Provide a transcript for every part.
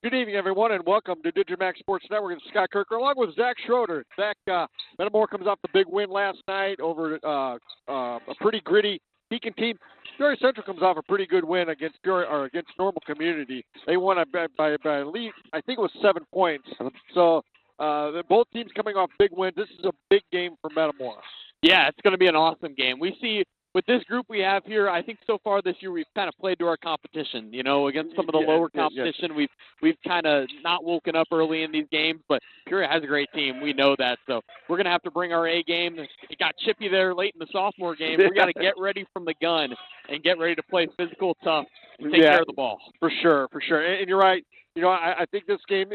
Good evening, everyone, and welcome to Digimax Sports Network and Scott Kerker, along with Zach Schroeder. Zach, Metamora comes off the big win last night over a pretty gritty Beacon team. Peoria Central comes off a pretty good win against against Normal Community. They won by at least, I think it was 7 points. So both teams coming off big wins. This is a big game for Metamora. Yeah, it's going to be an awesome game. We see with this group we have here, I think so far this year we've kind of played to our competition. You know, against some of the lower competition, we've kind of not woken up early in these games, but Peoria has a great team. We know that. So we're going to have to bring our A game. It got chippy there late in the sophomore game. We got to get ready from the gun and get ready to play physical, tough, and take care of the ball. For sure. And you're right. You know, I think this game,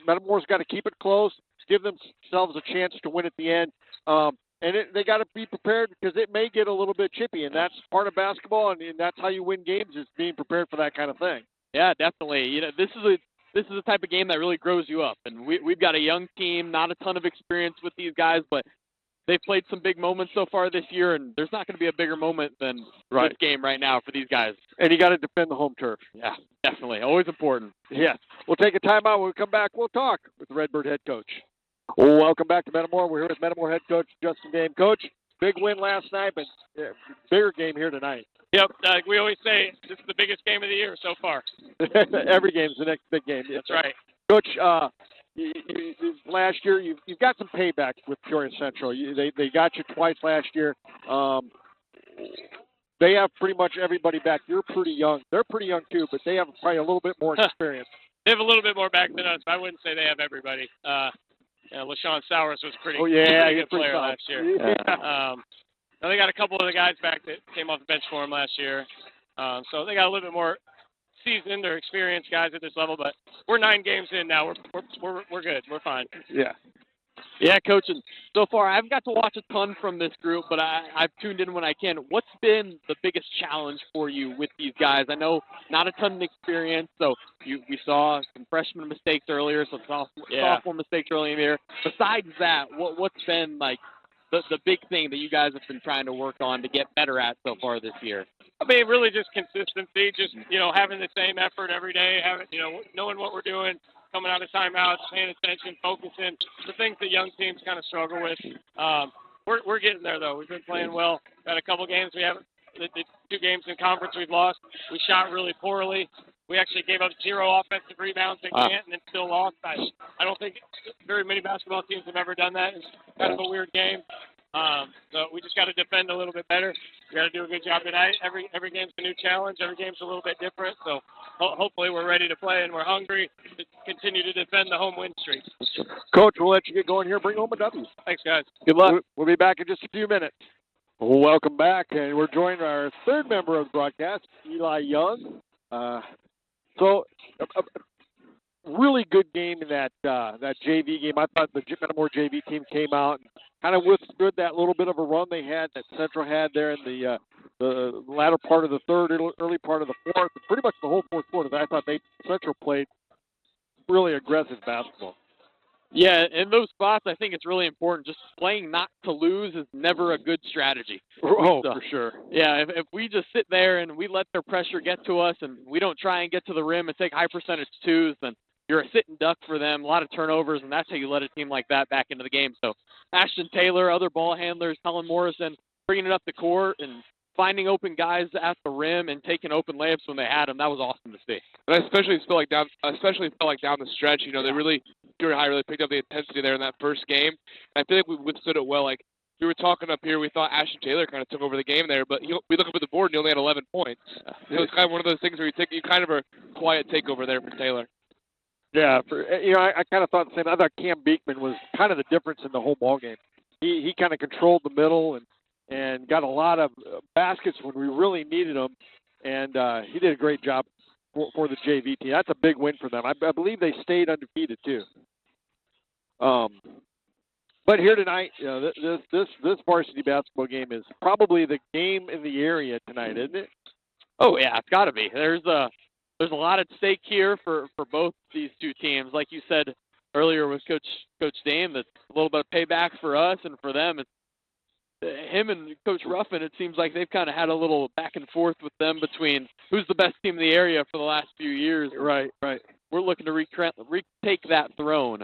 Metamora's got to keep it close, give themselves a chance to win at the end. And they got to be prepared because it may get a little bit chippy, and that's part of basketball, and that's how you win games, is being prepared for that kind of thing. Yeah, definitely. You know, this is a type of game that really grows you up, and we've got a young team, not a ton of experience with these guys, but they've played some big moments so far this year, and there's not going to be a bigger moment than this game right now for these guys. And you got to defend the home turf. Yeah, definitely. Always important. Yeah. We'll take a timeout. When we come back, we'll talk with the Redbird head coach. Welcome back to Metamora. We're here with Metamora head coach Justin Dame. Coach, big win last night, but bigger game here tonight. Yep, we always say this is the biggest game of the year so far. Every game's the next big game. That's right. Coach, last year you've got some payback with Peoria Central. They got you twice last year. They have pretty much everybody back. You're pretty young. They're pretty young too, but they have probably a little bit more experience. They have a little bit more back than us, but I wouldn't say they have everybody. LaShawn Sowers was pretty good player last year. Yeah. They got a couple of the guys back that came off the bench for him last year. So they got a little bit more seasoned or experienced guys at this level, but we're 9 games in now. We're good. We're fine. Yeah. Yeah, Coach, and so far I haven't got to watch a ton from this group, but I've tuned in when I can. What's been the biggest challenge for you with these guys? I know not a ton of experience, so we saw some freshman mistakes earlier, some sophomore mistakes early in the year. Besides that, what's been like the big thing that you guys have been trying to work on to get better at so far this year? I mean, really just consistency, just, having the same effort every day, knowing what we're doing, coming out of timeouts, paying attention, focusing, the things that young teams kind of struggle with. We're getting there, though. We've been playing well. Got a couple games we haven't. The 2 games in conference we've lost. We shot really poorly. We actually gave up 0 offensive rebounds in Canton and still lost. I don't think very many basketball teams have ever done that. It's kind of a weird game. So we just got to defend a little bit better. We got to do a good job tonight. Every game's a new challenge. Every game's a little bit different. So hopefully we're ready to play and we're hungry to continue to defend the home win streak. Coach, we'll let you get going here. Bring home a W. Thanks, guys. Good luck. We'll be back in just a few minutes. Welcome back, and we're joined by our third member of the broadcast, Eli Young. So a really good game in that JV game. I thought the Metamora JV team came out and kind of withstood that little bit of a run they had that Central had there in the latter part of the third, early part of the fourth, pretty much the whole fourth quarter. I thought Central played really aggressive basketball. Yeah, in those spots, I think it's really important. Just playing not to lose is never a good strategy. Oh, for sure. Yeah, if we just sit there and we let their pressure get to us and we don't try and get to the rim and take high percentage twos, then you're a sitting duck for them, a lot of turnovers, and that's how you let a team like that back into the game. So Ashton Taylor, other ball handlers, Helen Morrison, bringing it up the court and finding open guys at the rim and taking open layups when they had them, that was awesome to see. And I especially felt like down the stretch, they really, Peoria High really picked up the intensity there in that first game. And I feel like we withstood it well. Like we were talking up here, we thought Ashton Taylor kind of took over the game there, but we look up at the board and he only had 11 points. It was kind of one of those things where you kind of a quiet takeover there for Taylor. Yeah, I kind of thought the same. I thought Cam Beekman was kind of the difference in the whole ball game. He kind of controlled the middle and got a lot of baskets when we really needed them, and he did a great job for the JV team. That's a big win for them. I believe they stayed undefeated too. But here tonight, this varsity basketball game is probably the game in the area tonight, isn't it? Oh yeah, it's got to be. There's a lot at stake here for both these two teams. Like you said earlier with Coach Dame, that's a little bit of payback for us and for them. It's him and Coach Ruffin, it seems like they've kind of had a little back and forth with them between who's the best team in the area for the last few years. Right. we're looking to retake that throne.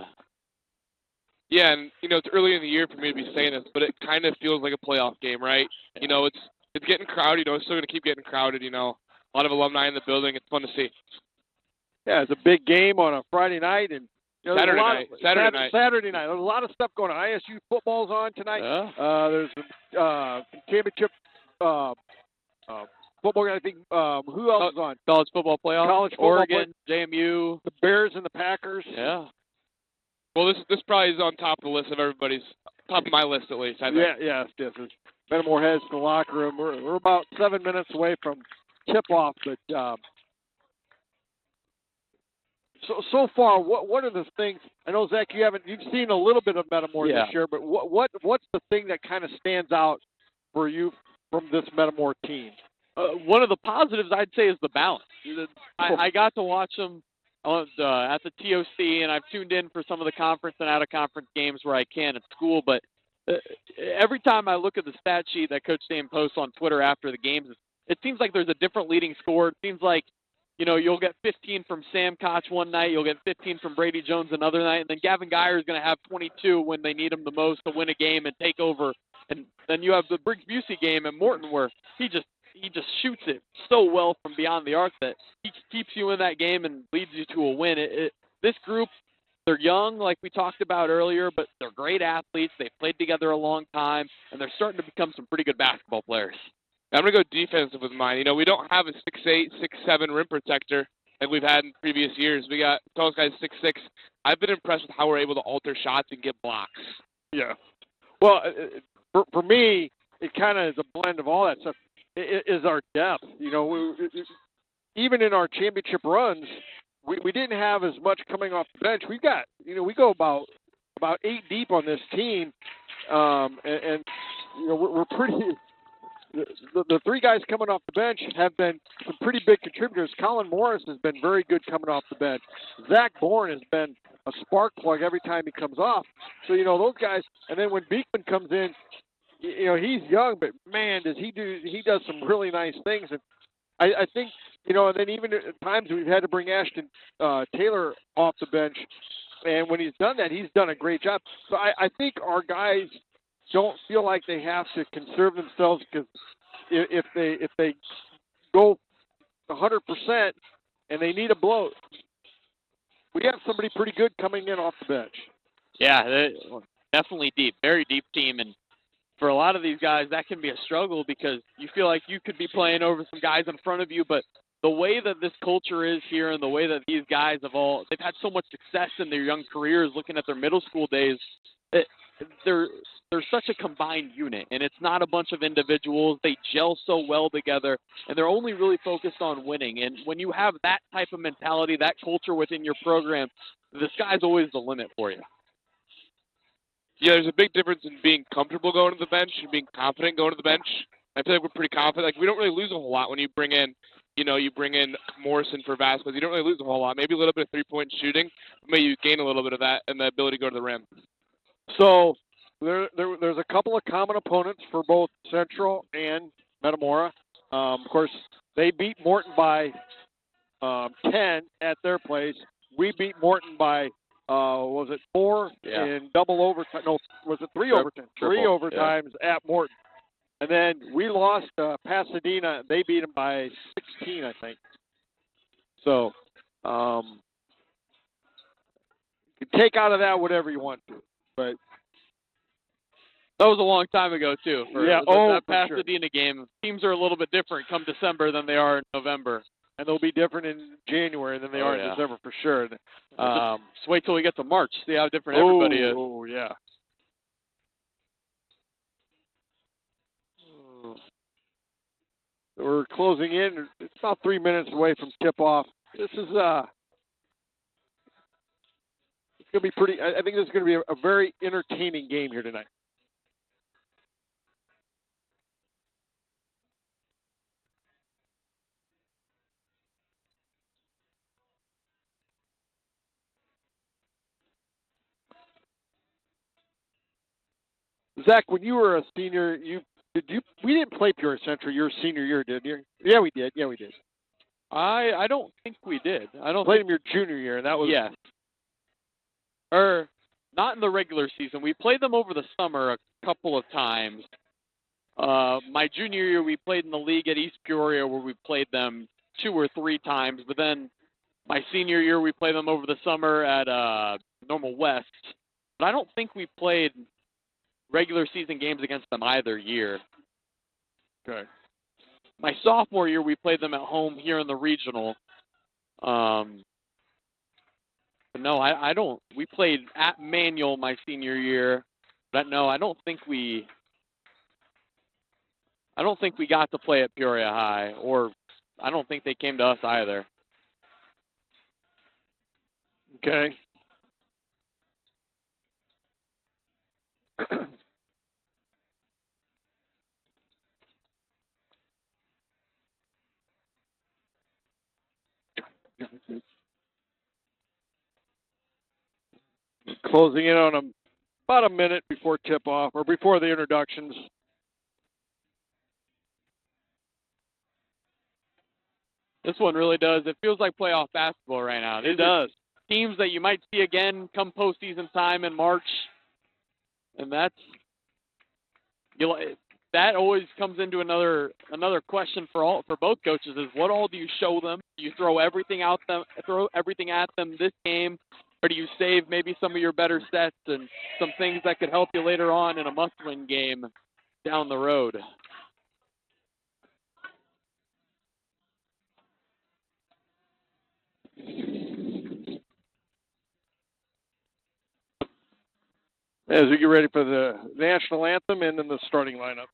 Yeah, and it's early in the year for me to be saying this, but it kind of feels like a playoff game, right? It's getting crowded. It's still going to keep getting crowded. A lot of alumni in the building. It's fun to see. Yeah, it's a big game on a Friday night, and Saturday night. Saturday night. There's a lot of stuff going on. ISU football's on tonight. Yeah. There's some championship football. I think who else is on? College football playoff. College football Oregon, JMU, the Bears and the Packers. Yeah. Well, this probably is on top of the list of everybody's top of my list at least. I think. Yeah, yes. Metamora heads to the locker room. We're about 7 minutes away from tip-off, but so far, what are the things? I know, Zach, you've seen a little bit of Metamora this year, but what's the thing that kind of stands out for you from this Metamora team? One of the positives I'd say is the balance. I got to watch them at the TOC, and I've tuned in for some of the conference and out-of-conference games where I can at school, but every time I look at the stat sheet that Coach Stan posts on Twitter after the games, it seems like there's a different leading scorer. It seems like, you'll get 15 from Sam Koch one night, you'll get 15 from Brady Jones another night, and then Gavin Geyer is going to have 22 when they need him the most to win a game and take over. And then you have the Briggs Busey game at Morton where he just shoots it so well from beyond the arc that he keeps you in that game and leads you to a win. This group, they're young, like we talked about earlier, but they're great athletes. They've played together a long time, and they're starting to become some pretty good basketball players. I'm going to go defensive with mine. We don't have a 6'8", 6'7" rim protector like we've had in previous years. We got tallest guys 6'6". I've been impressed with how we're able to alter shots and get blocks. Yeah. Well, for me, it kind of is a blend of all that stuff. It is our depth. Even in our championship runs, we didn't have as much coming off the bench. We got, we go about 8 deep on this team, and we're pretty. The 3 guys coming off the bench have been some pretty big contributors. Colin Morris has been very good coming off the bench. Zach Bourne has been a spark plug every time he comes off. So, those guys, and then when Beekman comes in, he's young, but man, he does some really nice things. And I think, and then even at times we've had to bring Ashton Taylor off the bench. And when he's done that, he's done a great job. So I think our guys don't feel like they have to conserve themselves, because if they go 100% and they need a blow, we have somebody pretty good coming in off the bench. Yeah, definitely deep, very deep team, and for a lot of these guys, that can be a struggle because you feel like you could be playing over some guys in front of you, but the way that this culture is here and the way that these guys they've had so much success in their young careers, looking at their middle school days, they're such a combined unit, and it's not a bunch of individuals. They gel so well together, and they're only really focused on winning. And when you have that type of mentality, that culture within your program, the sky's always the limit for you. Yeah, there's a big difference in being comfortable going to the bench and being confident going to the bench. I feel like we're pretty confident. Like, we don't really lose a whole lot when you bring in, Morrison for Vasquez. You don't really lose a whole lot. Maybe a little bit of three-point shooting. Maybe you gain a little bit of that and the ability to go to the rim. So there's a couple of common opponents for both Central and Metamora. Of course, they beat Morton by 10 at their place. We beat Morton by, was it 4 in double overtime? No, was it 3 overtimes? 3 overtimes at Morton. And then we lost Pasadena. They beat them by 16, I think. So you can take out of that whatever you want to. But that was a long time ago, too. That Pasadena game. Teams are a little bit different come December than they are in November. And they'll be different in January than they are in December for sure. Just wait till we get to March, see how different everybody is. Oh, yeah. We're closing in. It's about 3 minutes away from tip-off. This is it's going to be pretty. I think this is going to be a very entertaining game here tonight. Zach, when you were a senior, we didn't play Peoria Central your senior year, did you? Yeah, we did. I don't think we did. I don't Played think. him your junior year, and that was Yes. Or not in the regular season. We played them over the summer a couple of times. My junior year, we played in the league at East Peoria, where we played them 2 or 3 times. But then my senior year, we played them over the summer at Normal West. But I don't think we played regular season games against them either year. okay. My sophomore year, we played them at home here in the regional. But no, I don't. We played at Manual my senior year, but no, I don't think we got to play at Peoria High, or I don't think they came to us either. Okay. Closing in on them about a minute before tip-off, or before the introductions. This one really does. It feels like playoff basketball right now. It does. Teams that you might see again come postseason time in March, and that always comes into another question for both coaches: is what all do you show them? Do you throw everything at them this game, or do you save maybe some of your better sets and some things that could help you later on in a must-win game down the road? As we get ready for the national anthem and then the starting lineups.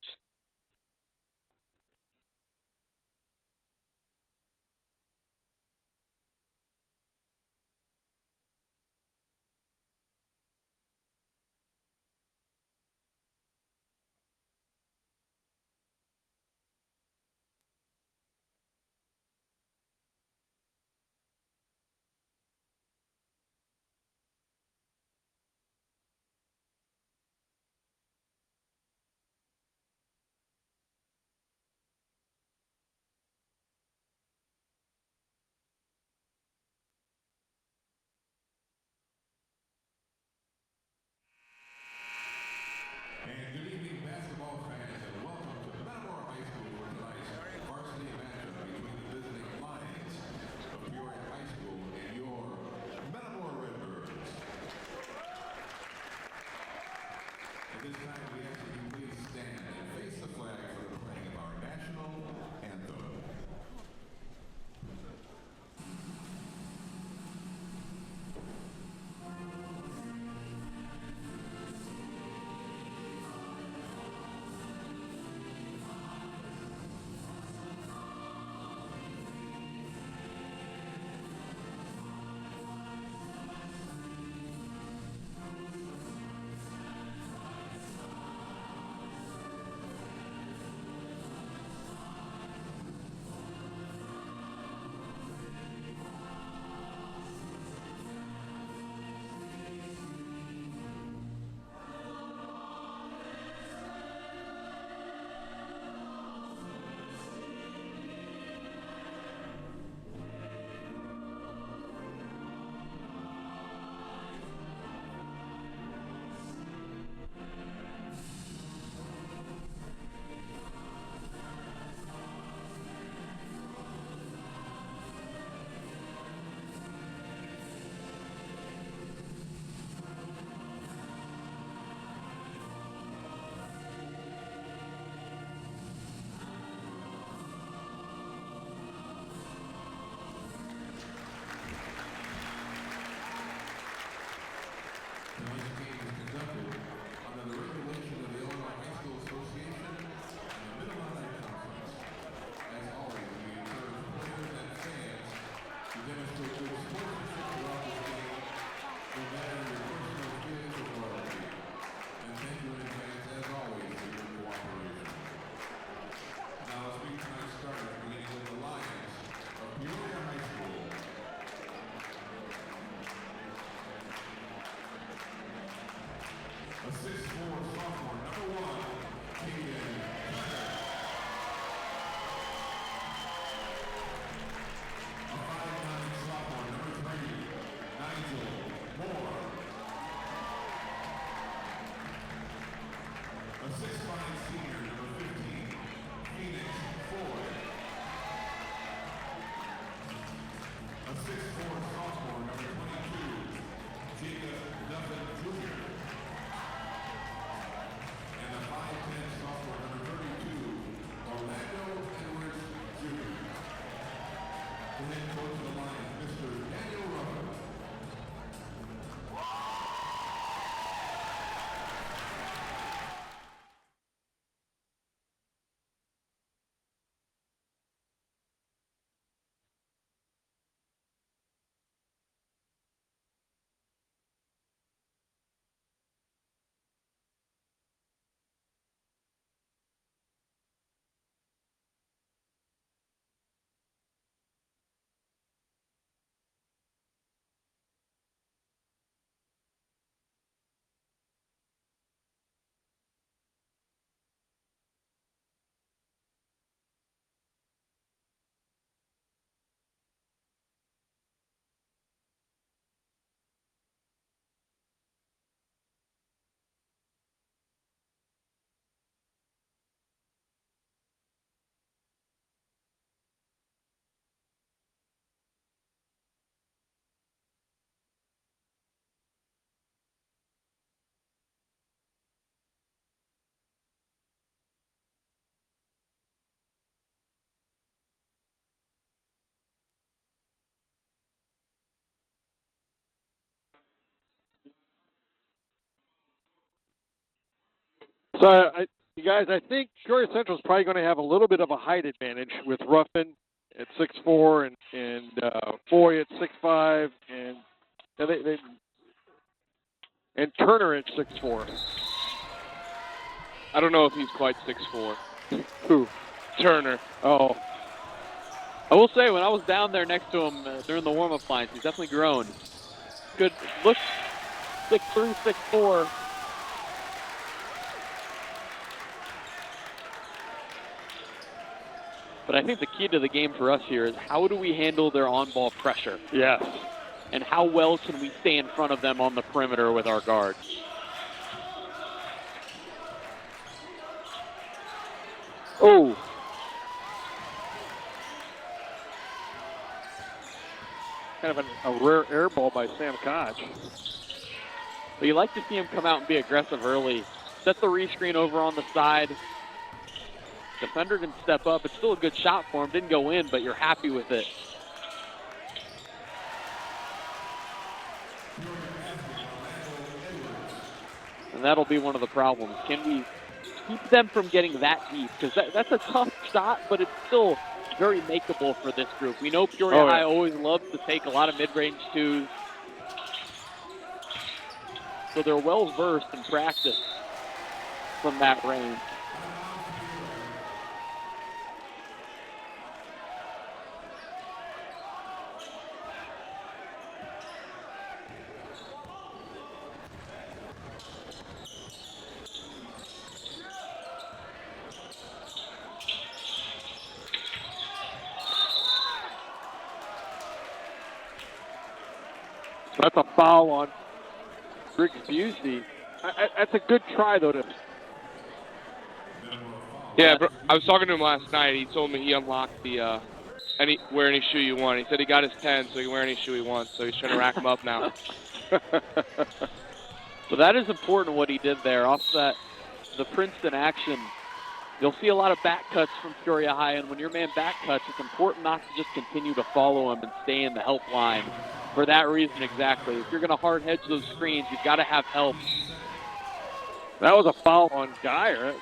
So, you guys, I think Peoria Central is probably going to have a little bit of a height advantage with Ruffin at 6'4" and Foy at 6'5", and and Turner at 6'4". I don't know if he's quite 6'4". Who? Turner. Oh. I will say, when I was down there next to him during the warm-up lines, he's definitely grown. Good. Looks 6'3", 6'4". But I think the key to the game for us here is how do we handle their on-ball pressure? Yes. And how well can we stay in front of them on the perimeter with our guards? Oh. Kind of a rare air ball by Sam Koch. But you like to see him come out and be aggressive early. Set the rescreen over on the side. Defender didn't step up. It's still a good shot for him. Didn't go in, but you're happy with it. And that'll be one of the problems. Can we keep them from getting that deep? Because that's a tough shot, but it's still very makeable for this group. We know Peoria High always loves to take a lot of mid-range twos. So they're well-versed in practice from that range. That's a foul on Briggs Busey. That's a good try, though. Yeah, I was talking to him last night. He told me he unlocked the wear any shoe you want. He said he got his 10, so he can wear any shoe he wants. So he's trying to rack them up now. So that is important what he did there. Off the Princeton action, you'll see a lot of back cuts from Peoria High, and when your man back cuts, it's important not to just continue to follow him and stay in the help line. For that reason exactly. If you're going to hard hedge those screens, you've got to have help. That was a foul on Geyer.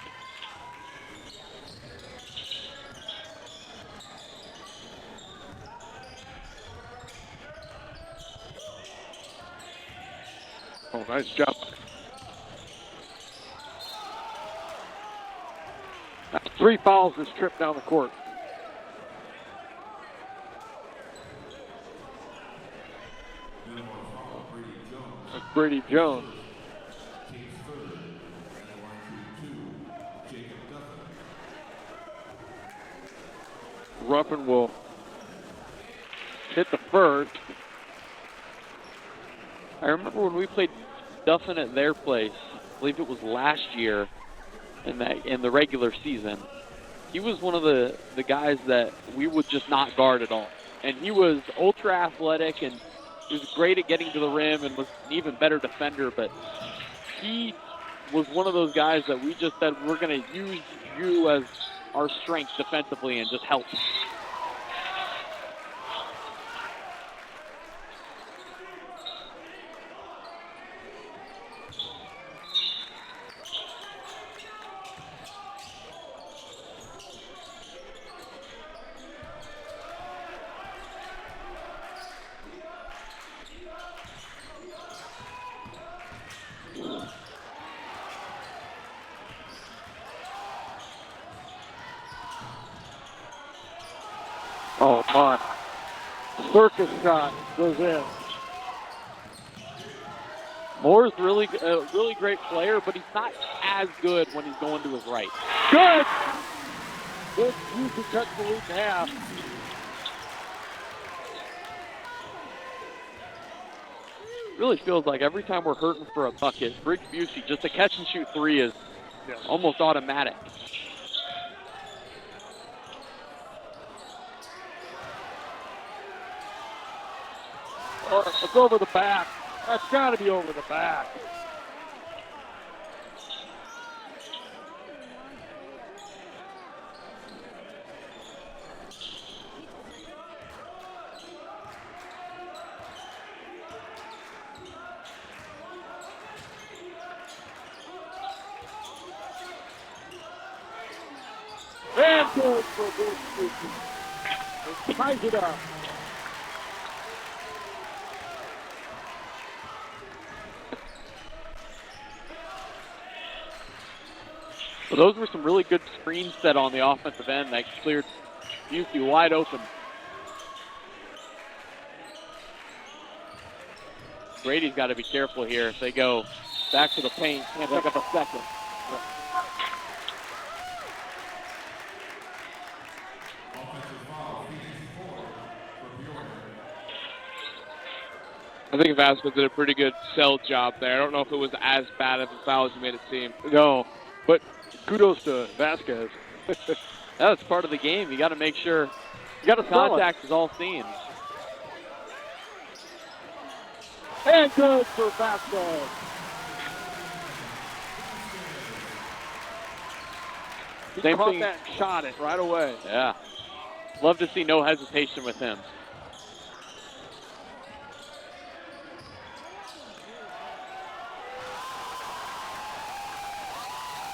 Oh, nice job. That's 3 fouls this trip down the court. That's Brady Jones. Ruffin will hit the first. I remember when we played Duffin at their place, I believe it was last year in the regular season. He was one of the guys that we would just not guard at all. And he was ultra athletic, and he was great at getting to the rim and was an even better defender, but he was one of those guys that we just said, we're going to use you as our strength defensively and just help. Oh, my. Circus shot goes in. Moore's really a really great player, but he's not as good when he's going to his right. Good! Good. You can cut the lead in half. Really feels like every time we're hurting for a bucket, Briggs Busey, just a catch and shoot three is almost automatic. It's over the back. That's got to be over the back. And good for Wolfsburg. Ties it up. Well, those were some really good screens set on the offensive end that cleared Busey wide open. Brady's got to be careful here. If they go back to the paint, can't pick up a second. I think Vasquez did a pretty good sell job there. I don't know if it was as bad of a foul as you made it seem. No, but kudos to Vasquez. That's part of the game. You got to make sure You got to contact is all seen. And good for Vasquez. He Same caught thing. that and shot it right away. Yeah. Love to see no hesitation with him.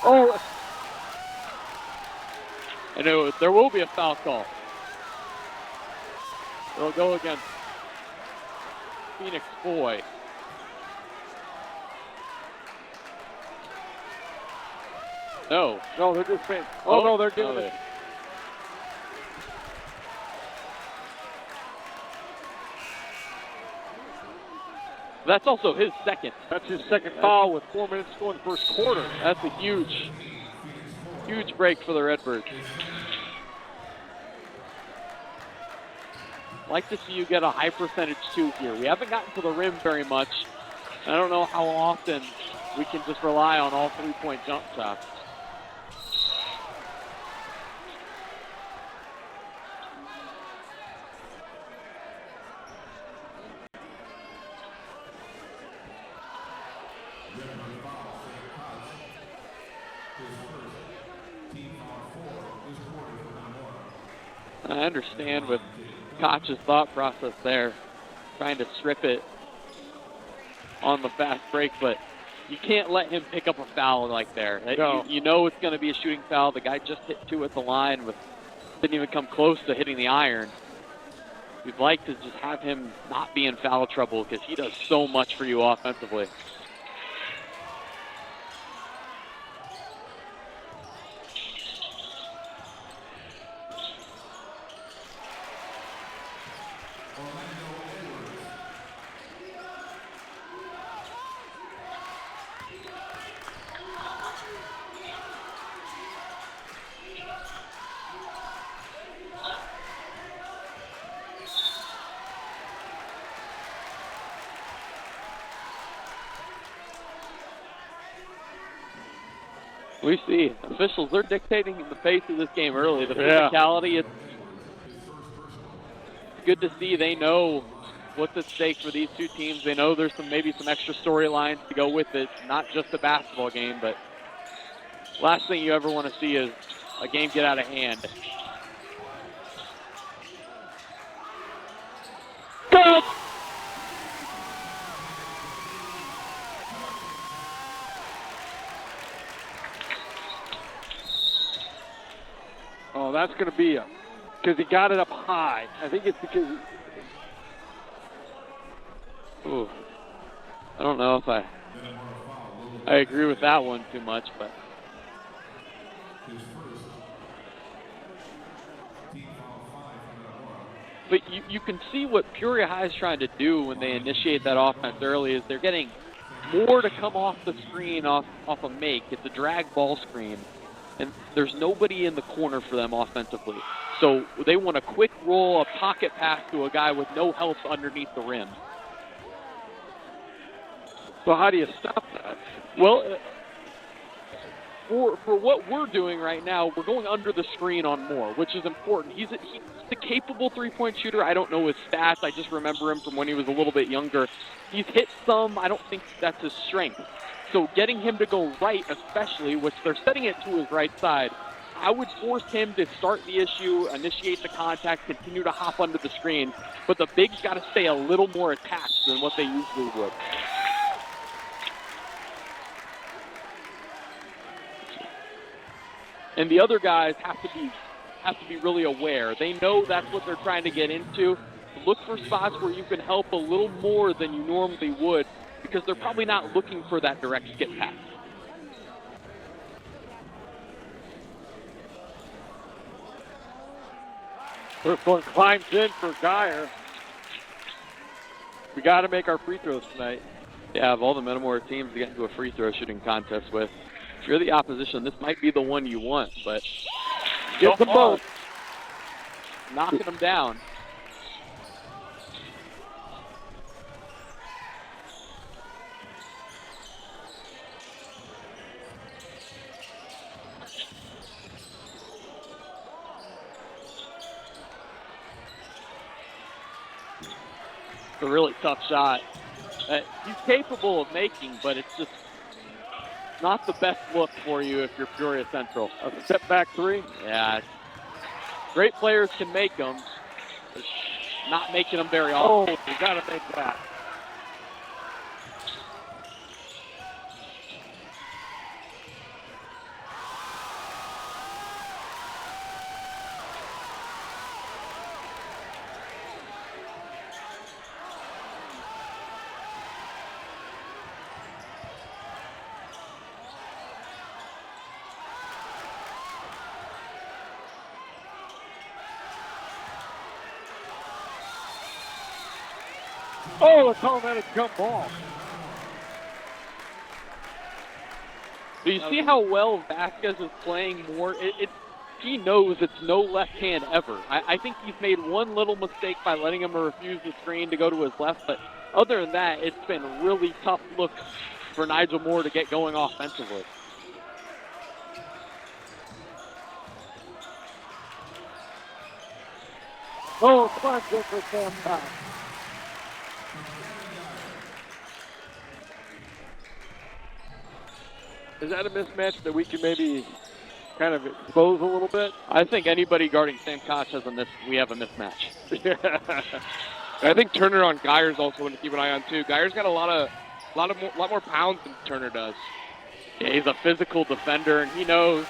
Oh, And there will be a foul call. It'll go against Phoenix Boy. No. no, they're just saying. Oh, no, they're doing it. That's also his second. That's his second foul with 4 minutes to go in the first quarter. That's a huge break for the Redbirds. Like to see you get a high percentage two here. We haven't gotten to the rim very much. I don't know how often we can just rely on all three-point jump shots. I understand with Koch's thought process there, trying to strip it on the fast break, but you can't let him pick up a foul like there. No. You know it's going to be a shooting foul. The guy just hit two at the line, didn't even come close to hitting the iron. We'd like to just have him not be in foul trouble because he does so much for you offensively. We see officials, they're dictating the pace of this game early. The physicality, it's good to see they know what's at stake for these two teams. They know there's maybe some extra storylines to go with it, not just a basketball game, but last thing you ever want to see is a game get out of hand. Go! Oh, that's going to be because he got it up high. I think it's because. Ooh. I don't know if I agree with that one too much, but. But you can see what Peoria High is trying to do when they initiate that offense early is they're getting more to come off the screen off a make. It's a drag ball screen. And there's nobody in the corner for them offensively. So they want a quick roll, a pocket pass to a guy with no help underneath the rim. So how do you stop that? Well, for what we're doing right now, we're going under the screen on Moore, which is important. He's a capable three-point shooter. I don't know his stats. I just remember him from when he was a little bit younger. He's hit some. I don't think that's his strength. So getting him to go right, especially, which they're setting it to his right side, I would force him to start the issue, initiate the contact, continue to hop under the screen. But the bigs got to stay a little more attached than what they usually would. And the other guys have to be really aware. They know that's what they're trying to get into. Look for spots where you can help a little more than you normally would, because they're probably not looking for that direct skip pass. First one climbs in for Geyer. We got to make our free throws tonight. Yeah, of all the Metamora teams to get into a free throw shooting contest with, if you're the opposition, this might be the one you want, but Get them both. Knocking them down. It's a really tough shot. He's capable of making, but it's just not the best look for you if you're Peoria Central. A step back three. Yeah. Great players can make them, but not making them very often. Oh, you got to make that. Oh, it's calling that a jump ball. Do you see how well Vasquez is playing more? He knows it's no left hand ever. I think he's made one little mistake by letting him refuse the screen to go to his left, but other than that, it's been really tough looks for Nigel Moore to get going offensively. Oh, fun good for Sam Powell. Is that a mismatch that we can maybe kind of expose a little bit? I think anybody guarding Sam Koch we have a mismatch. I think Turner on Geyer's also one to keep an eye on too. Geyer's got a lot more pounds than Turner does. Yeah, he's a physical defender, and he knows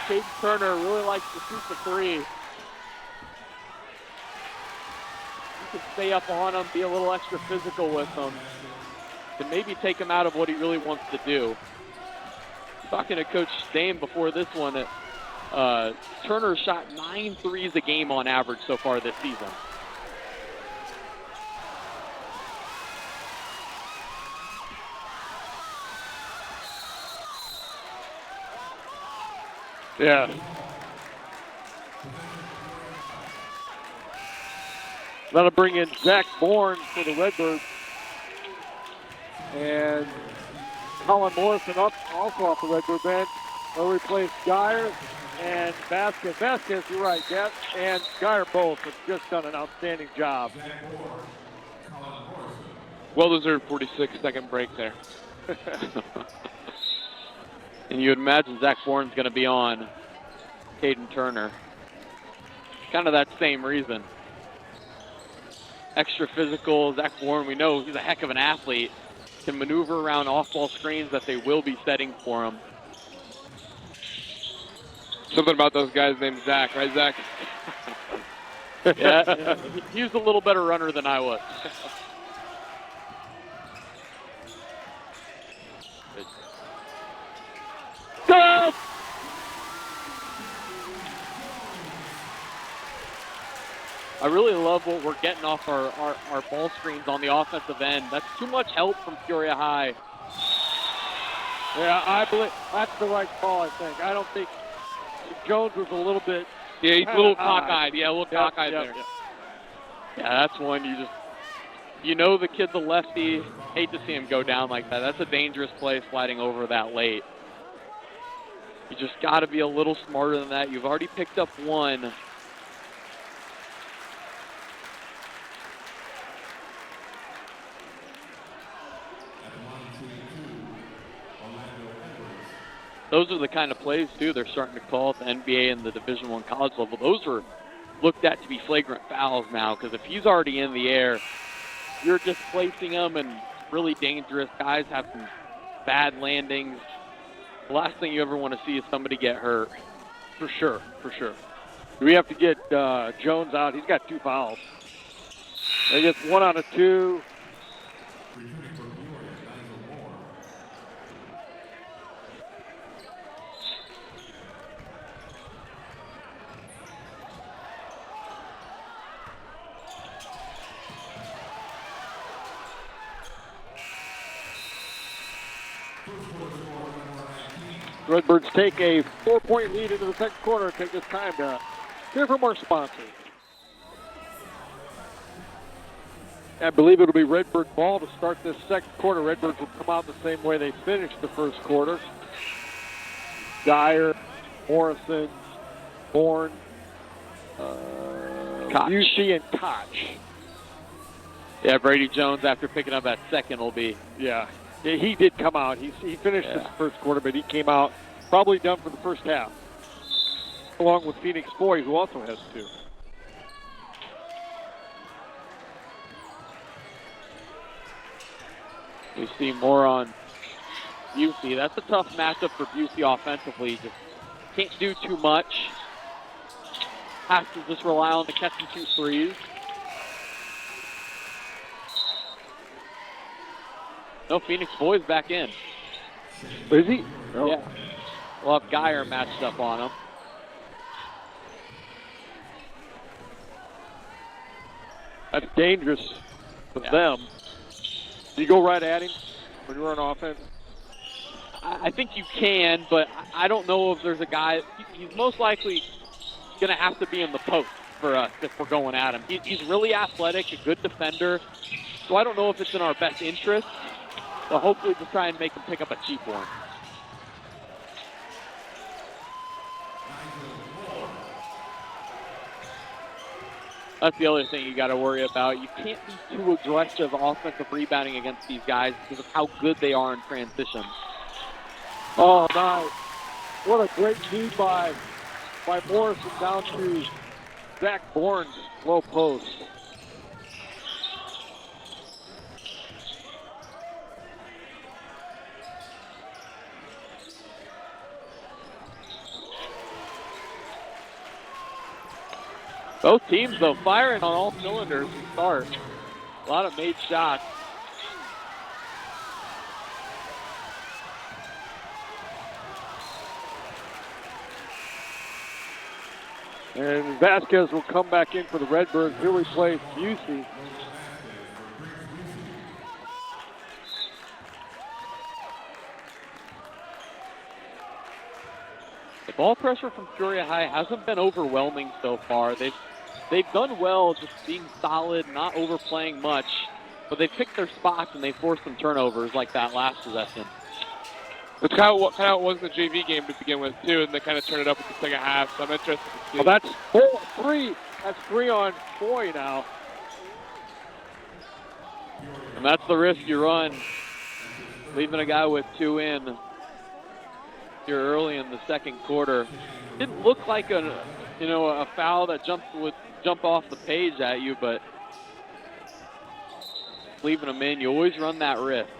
Caden Turner really likes to shoot the three. You can stay up on him, be a little extra physical with him, to maybe take him out of what he really wants to do. Talking to Coach Dame before this one, Turner shot 9 threes a game on average so far this season. Yeah. That'll bring in Zach Bourne for the Redbirds. And Colin Morrison up also off the Redbird bench. They'll replace Geyer and Vasquez. Vasquez, you're right, yeah, and Geyer both have just done an outstanding job. Well-deserved 46-second break there. And you would imagine Zach Bourne's going to be on Caden Turner. Kind of that same reason. Extra physical, Zach Bourne, we know he's a heck of an athlete. Can maneuver around off-ball screens that they will be setting for him. Something about those guys named Zach, right, Zach? Yeah, he was a little better runner than I was. Go! I really love what we're getting off our ball screens on the offensive end. That's too much help from Peoria High. Yeah, I believe that's the right call, I think. I don't think Jones was a little bit. Yeah, he's a little cockeyed. Yeah, a little cockeyed there. Yeah, that's one you know the kid's a lefty. Hate to see him go down like that. That's a dangerous play sliding over that late. You just got to be a little smarter than that. You've already picked up one. Those are the kind of plays, too, they're starting to call at the NBA and the Division I college level. Those are looked at to be flagrant fouls now, because if he's already in the air, you're displacing him, and really dangerous. Guys have some bad landings. The last thing you ever want to see is somebody get hurt. for sure, for sure. We have to get Jones out. He's got 2 fouls. He gets 1 out of 2. Redbirds take a 4-point lead into the second quarter. Take this time to hear from our sponsors. I believe it'll be Redbird ball to start this second quarter. Redbirds will come out the same way they finished the first quarter. Dyer, Morrison, Bourne, UC, and Koch. Yeah, Brady Jones, after picking up that second, will be. Yeah, he did come out. He finished this first quarter, but he came out probably done for the first half, along with Phoenix Foy, who also has 2. We see more on Busey. That's a tough matchup for Busey offensively. Just can't do too much. Has to just rely on the catch and shoot threes. No, Phoenix Boys back in. Is he? No. Yeah. We'll have Geyer matched up on him. That's dangerous for them. Do you go right at him when you're on offense? I think you can, but I don't know if there's a guy. He's most likely going to have to be in the post for us if we're going at him. He's really athletic, a good defender, so I don't know if it's in our best interest, but hopefully just try and make him pick up a cheap one. That's the other thing you got to worry about. You can't be too aggressive offensive rebounding against these guys because of how good they are in transition. Oh, nice. What a great feed by Morrison down to Zach Bourne's low post. Both teams, though, firing on all cylinders to start. A lot of made shots. And Vasquez will come back in for the Redbirds. Here we play Busey. The ball pressure from Peoria High hasn't been overwhelming so far. They've done well just being solid, not overplaying much, but they've picked their spots and they forced some turnovers like that last possession. That's kind of how it was in the JV game to begin with, too, and they kind of turned it up in the second half, so I'm interested to see. Well, that's 3. That's 3 on Foy now. And that's the risk you run, leaving a guy with 2 in here early in the second quarter. Didn't look like a foul that would jump off the page at you, but leaving them in, you always run that risk.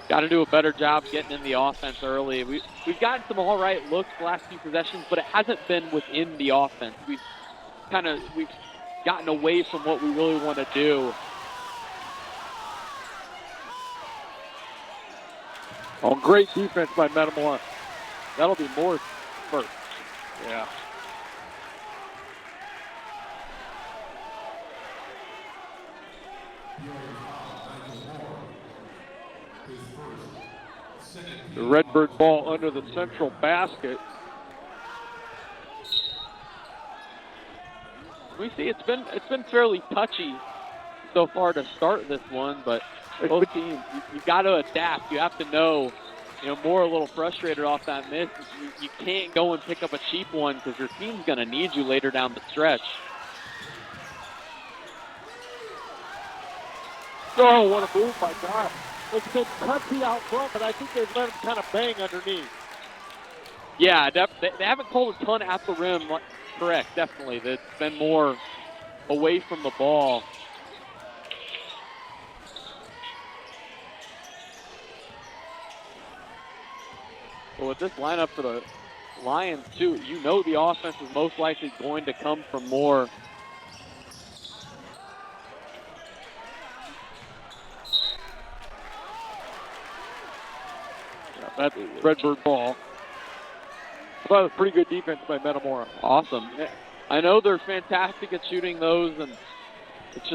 Got to do a better job getting in the offense early. We've gotten some all right looks the last few possessions, but it hasn't been within the offense. We've gotten away from what we really want to do. Oh, great defense by Metamora. That'll be more first. Yeah. The Redbird ball under the central basket. We see it's been fairly touchy so far to start this one, but both teams, you got to adapt. You have to know, Moore a little frustrated off that miss. You can't go and pick up a cheap one because your team's going to need you later down the stretch. Oh, what a move by God. it's been cunty out front, but I think they've let him kind of bang underneath. Yeah, they haven't called a ton at the rim. Correct, definitely. It's been more away from the ball. Well, with this lineup for the Lions, too, you know the offense is most likely going to come from more. Yeah, that's Redbird ball. I thought it was pretty good defense by Metamora. Awesome. I know they're fantastic at shooting those, and it's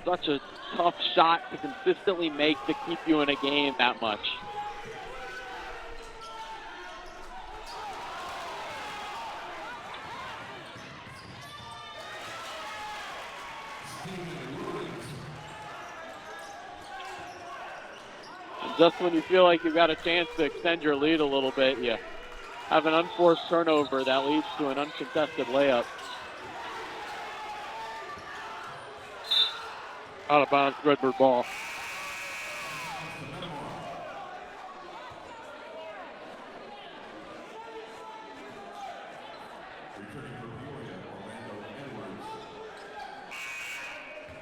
such a tough shot to consistently make to keep you in a game that much. Just when you feel like you've got a chance to extend your lead a little bit, you have an unforced turnover that leads to an uncontested layup. Out of bounds, Redbird ball.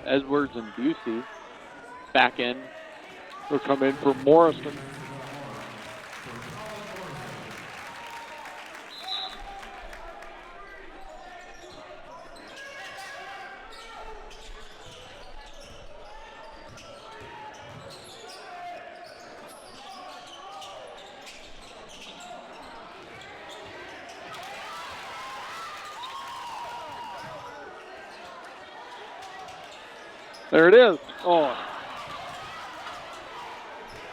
Edwards and Busey back in. They'll come in for Morrison. There it is. Oh,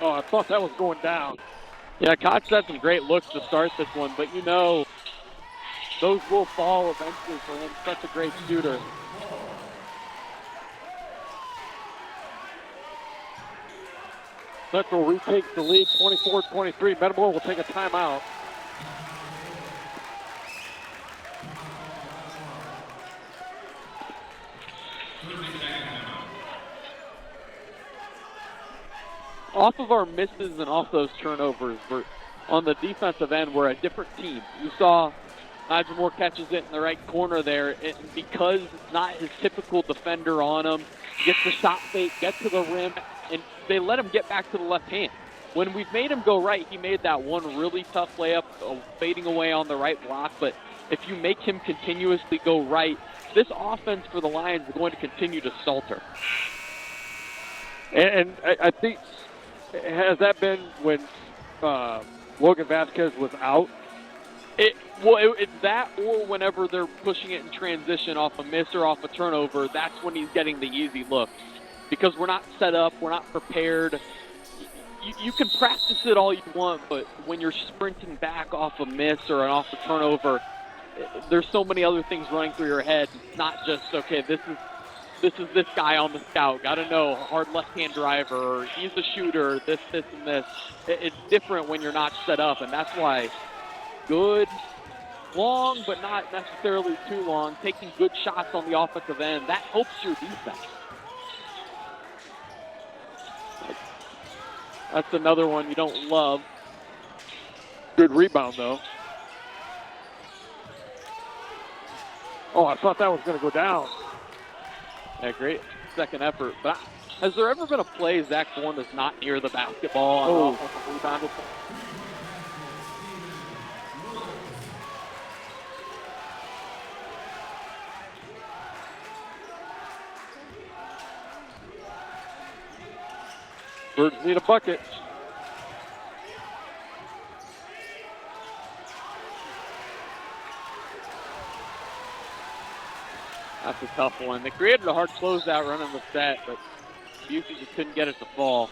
I thought that was going down. Yeah, Koch had some great looks to start this one, but you know those will fall eventually for him. Such a great shooter. Central retakes the lead, 24-23. Metamora will take a timeout. Off of our misses and off those turnovers, we're on the defensive end, we're a different team. You saw Nigel Moore catches it in the right corner there, and because it's not his typical defender on him, he gets the shot fake, gets to the rim, and they let him get back to the left hand. When we've made him go right, he made that one really tough layup, fading away on the right block, but if you make him continuously go right, this offense for the Lions is going to continue to falter. And I think, has that been when Logan Vasquez was out? It's that, or whenever they're pushing it in transition off a miss or off a turnover, that's when he's getting the easy look. Because we're not set up, we're not prepared. You can practice it all you want, but when you're sprinting back off a miss or off a turnover, there's so many other things running through your head. It's not just, okay, this is this guy on the scout. Got to know, hard left-hand driver, or he's a shooter, this, and this. It's different when you're not set up, and that's why good, long, but not necessarily too long, taking good shots on the offensive end, that helps your defense. That's another one you don't love. Good rebound, though. Oh, I thought that was going to go down. Yeah, great second effort. But has there ever been a play Zach Bourne is not near the basketball on offensive rebound? Birds need a bucket. That's a tough one. They created a hard closeout running the set, but Busey just couldn't get it to fall.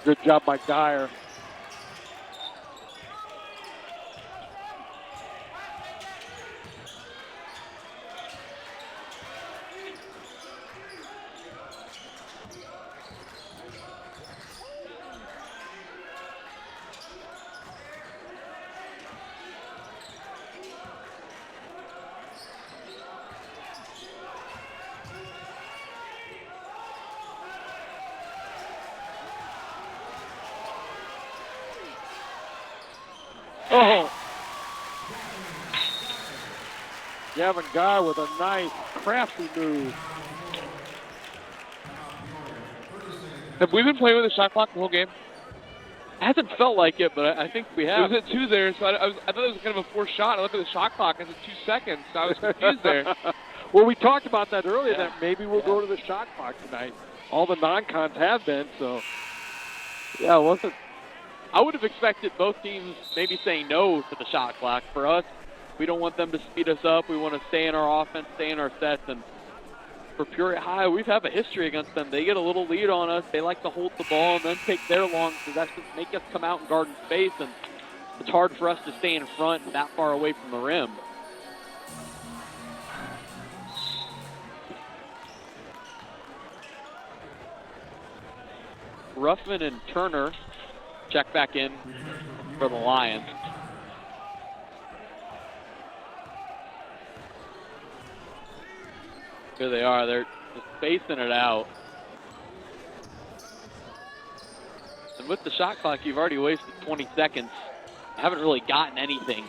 Good job by Dyer. Oh. Gavin Garr with a nice, crafty move. Have we been playing with the shot clock the whole game? Hasn't felt like it, but I think we It have. was at 2 there, so I thought it was kind of a forced shot. I looked at the shot clock, and it said 2 seconds, so I was confused there. Well, we talked about that earlier, Yeah. that maybe we'll go to the shot clock tonight. All the non-cons have been, so. Yeah, it wasn't. I would have expected both teams maybe saying no to the shot clock. For us, we don't want them to speed us up. We want to stay in our offense, stay in our sets. And for Peoria High, we have a history against them. They get a little lead on us. They like to hold the ball and then take their long possessions, make us come out and guard in space. And it's hard for us to stay in front that far away from the rim. Ruffin and Turner check back in for the Lions. Here they are. They're just spacing it out. And with the shot clock, you've already wasted 20 seconds. You haven't really gotten anything.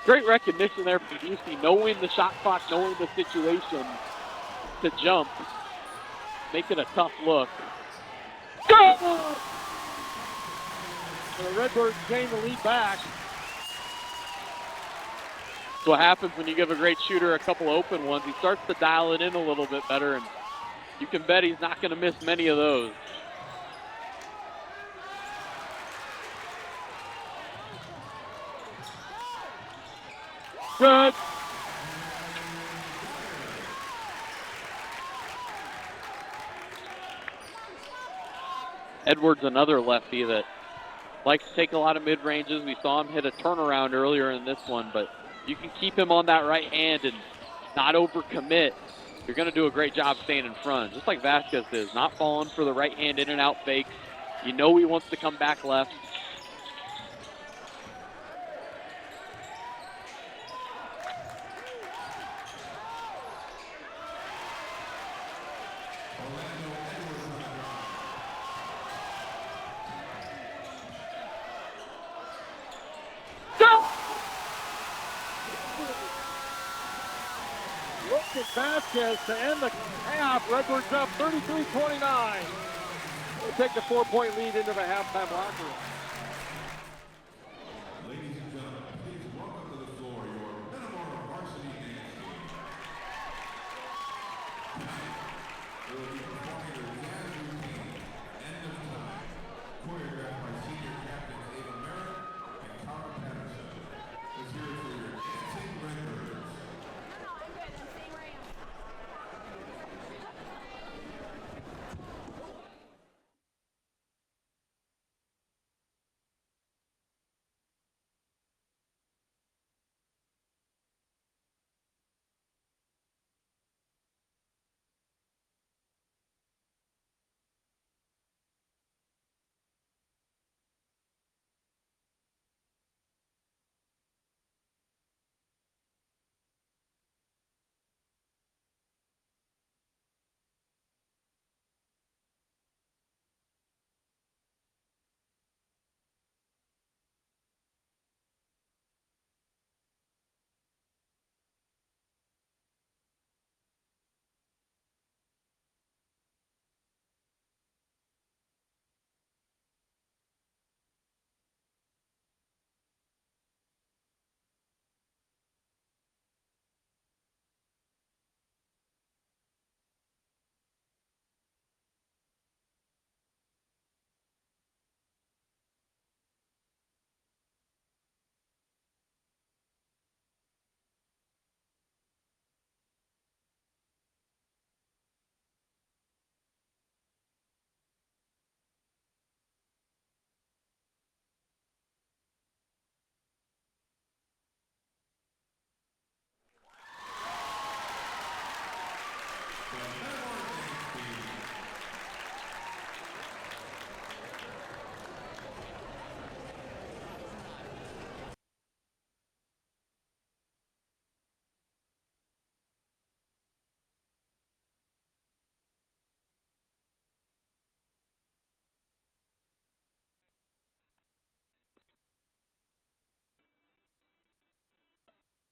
Great recognition there from Busey, knowing the shot clock, knowing the situation to jump, make it a tough look. Go! The Redbirds gain the lead back. That's what happens when you give a great shooter a couple open ones. He starts to dial it in a little bit better, and you can bet he's not going to miss many of those. Good. Edwards, another lefty that likes to take a lot of mid-ranges. We saw him hit a turnaround earlier in this one, but you can keep him on that right hand and not overcommit. You're going to do a great job staying in front, just like Vasquez is, not falling for the right hand in and out fakes. You know he wants to come back left. Look at Vasquez to end the half. Redbirds up 33-29. They take the 4-point lead into the halftime locker room. Ladies and gentlemen, please welcome to the floor your Metamora varsity dance team. Tonight, they will be performing their jazz routine, End of Time, choreographed by senior captains Ava Merritt and Cara Patterson. Let's hear it for your dancing Redbirds.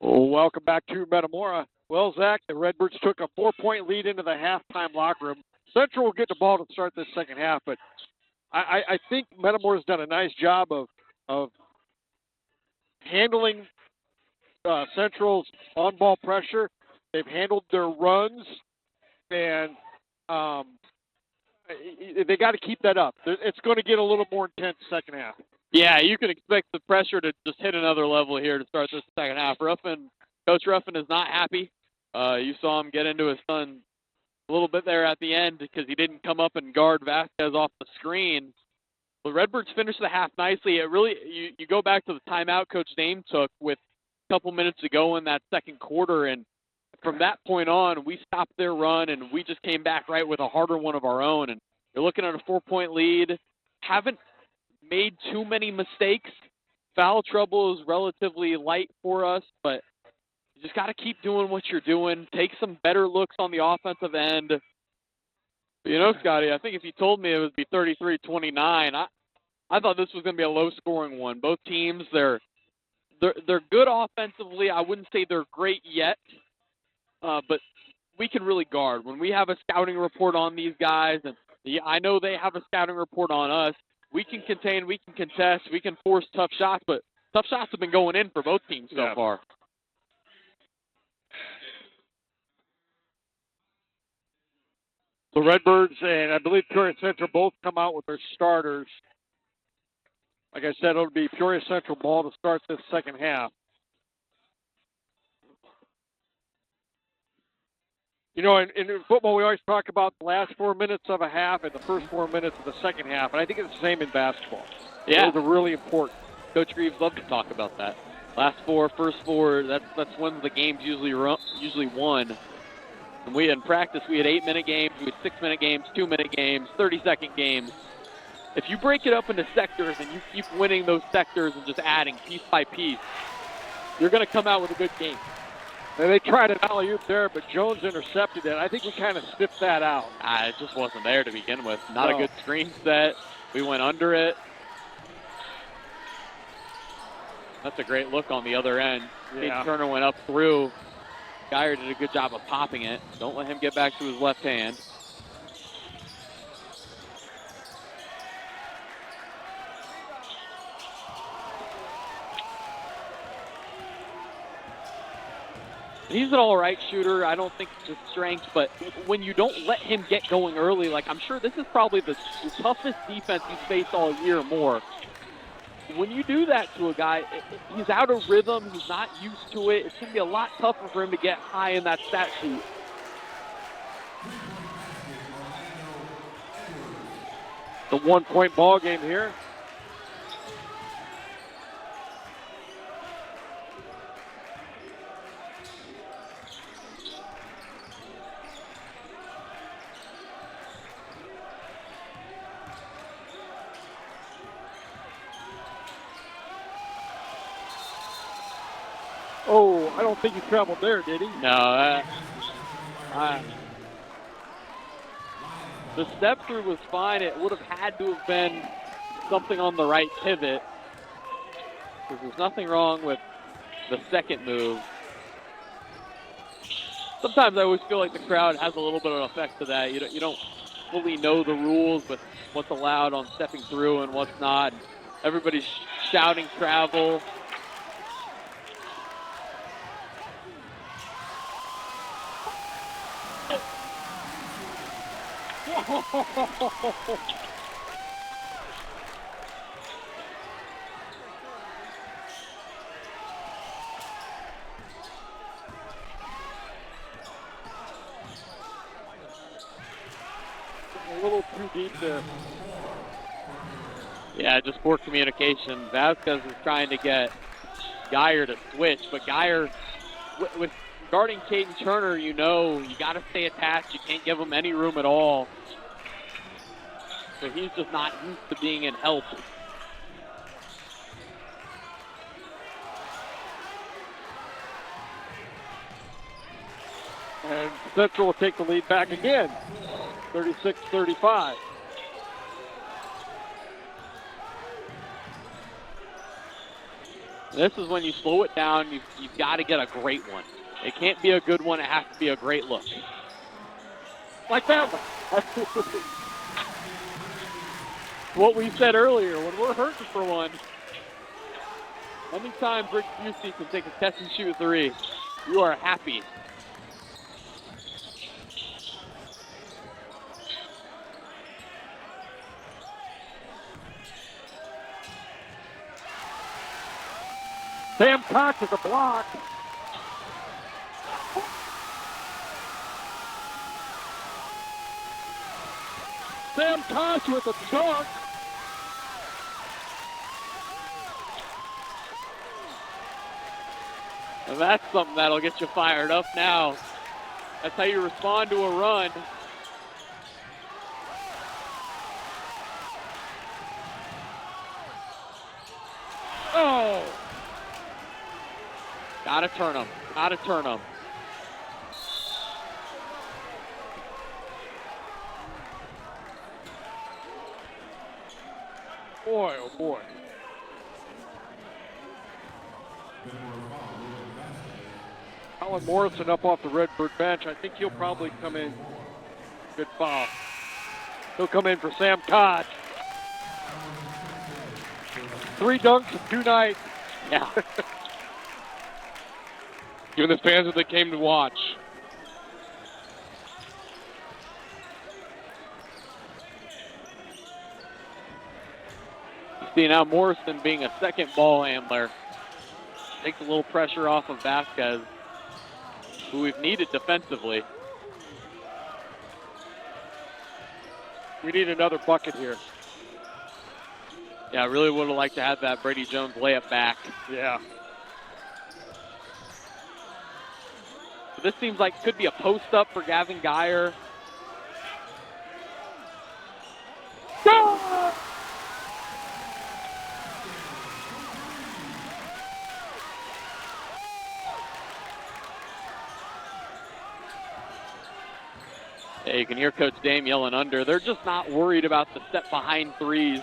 Welcome back to Metamora. Well, Zach, the Redbirds took a 4-point lead into the halftime locker room. Central will get the ball to start this second half, but I think Metamora's done a nice job of handling Central's on-ball pressure. They've handled their runs, and they got to keep that up. It's going to get a little more intense second half. Yeah, you can expect the pressure to just hit another level here to start this second half. Coach Ruffin is not happy. You saw him get into his son a little bit there at the end because he didn't come up and guard Vasquez off the screen. The Redbirds finished the half nicely. It really, you go back to the timeout Coach Dame took with a couple minutes to go in that second quarter, and from that point on, we stopped their run, and we just came back right with a harder one of our own. And you're looking at a 4-point lead. Haven't made too many mistakes. Foul trouble is relatively light for us, but you just got to keep doing what you're doing. Take some better looks on the offensive end. But you know, Scotty, I think if you told me it would be 33-29, I thought this was going to be a low-scoring one. Both teams, they're good offensively. I wouldn't say they're great yet, but we can really guard. When we have a scouting report on these guys, and I know they have a scouting report on us, we can contain, we can contest, we can force tough shots, but tough shots have been going in for both teams so far. The Redbirds and I believe Peoria Central both come out with their starters. Like I said, it'll be Peoria Central ball to start this second half. You know, in football, we always talk about the last 4 minutes of a half and the first 4 minutes of the second half, and I think it's the same in basketball. Yeah. Those are really important. Coach Greaves loves to talk about that. Last 4, first 4, that's when the game's usually won. And we in practice, we had 8-minute games, we had 6-minute games, 2-minute games, 30-second games. If you break it up into sectors and you keep winning those sectors and just adding piece by piece, you're going to come out with a good game. And they tried an alley-oop there, but Jones intercepted it. I think we kind of sniffed that out. It just wasn't there to begin with. Not a good screen set. We went under it. That's a great look on the other end. Yeah. Turner went up through. Geyer did a good job of popping it. Don't let him get back to his left hand. He's an all-right shooter. I don't think it's his strength, but when you don't let him get going early, like I'm sure this is probably the toughest defense he's faced all year or more. When you do that to a guy, he's out of rhythm. He's not used to it. It's going to be a lot tougher for him to get high in that stat sheet. The 1-point ball game here. Oh, I don't think he traveled there, did he? No. The step through was fine. It would have had to have been something on the right pivot. There's nothing wrong with the second move. Sometimes I always feel like the crowd has a little bit of effect to that. You don't fully know the rules with what's allowed on stepping through and what's not. Everybody's shouting travel. A little too deep there. Yeah, just poor communication. Vasquez is trying to get Geyer to switch, but Geyer, with guarding Caden Turner, you know you got to stay attached. You can't give him any room at all. So he's just not used to being in help. And Central will take the lead back again, 36-35. This is when you slow it down. You've got to get a great one. It can't be a good one. It has to be a great look. Like that one. What we said earlier, when we're hurting for one, anytime Brick Busey can take a catch and shoot three, you are happy. Sam Cox with a block. Sam Cox with a dunk. And that's something that'll get you fired up now. That's how you respond to a run. Oh! Gotta turn them. Gotta turn them. Boy, oh boy. Colin Morrison up off the Redbird bench. I think he'll probably come in. Good foul. He'll come in for Sam Koch. 3 dunks in 2 nights. Yeah. Giving the fans what they came to watch. You see now Morrison being a second ball handler takes a little pressure off of Vasquez, who we've needed defensively. We need another bucket here. Yeah, I really would have liked to have that Brady Jones layup back. Yeah. But this seems like could be a post up for Gavin Geyer. Go! Yeah, you can hear Coach Dame yelling under. They're just not worried about the step behind threes.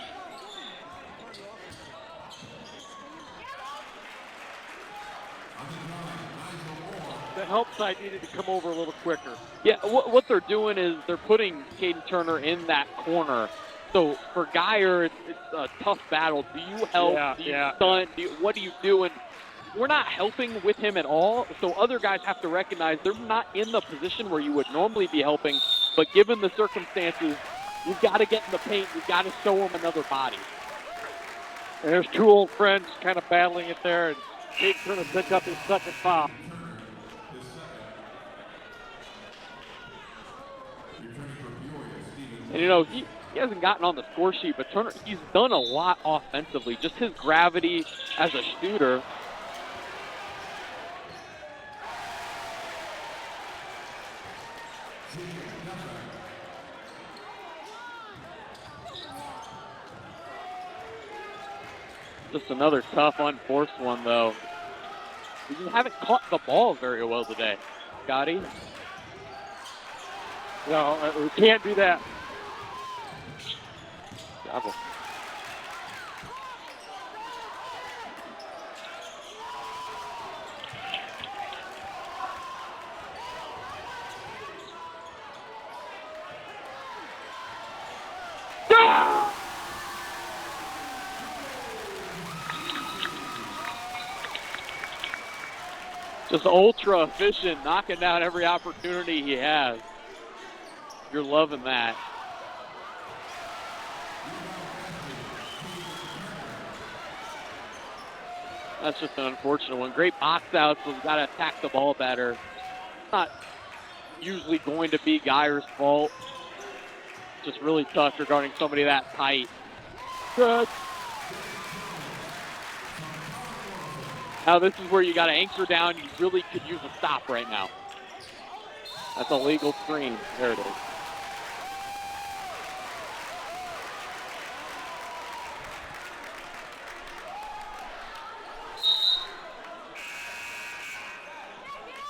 The help side needed to come over a little quicker. Yeah, what they're doing is they're putting Caden Turner in that corner. So for Geyer, it's a tough battle. Do you help? Yeah, do you yeah. stunt? What do you do? And we're not helping with him at all. So other guys have to recognize they're not in the position where you would normally be helping. But given the circumstances, you've got to get in the paint. You've got to show them another body. And there's 2 old friends kind of battling it there, and Caden Turner picked up his second foul. And, you know, he hasn't gotten on the score sheet, but Turner, he's done a lot offensively. Just his gravity as a shooter. Just another tough, unforced one, though. You haven't caught the ball very well today, Scotty. No, we can't do that. Double. Just ultra efficient, knocking down every opportunity he has. You're loving that. That's just an unfortunate one. Great box outs, but we've got to attack the ball better. It's not usually going to be Geyer's fault. Just really tough regarding somebody that tight. Good. Now this is where you got to anchor down. You really could use a stop right now. That's a legal screen. There it is.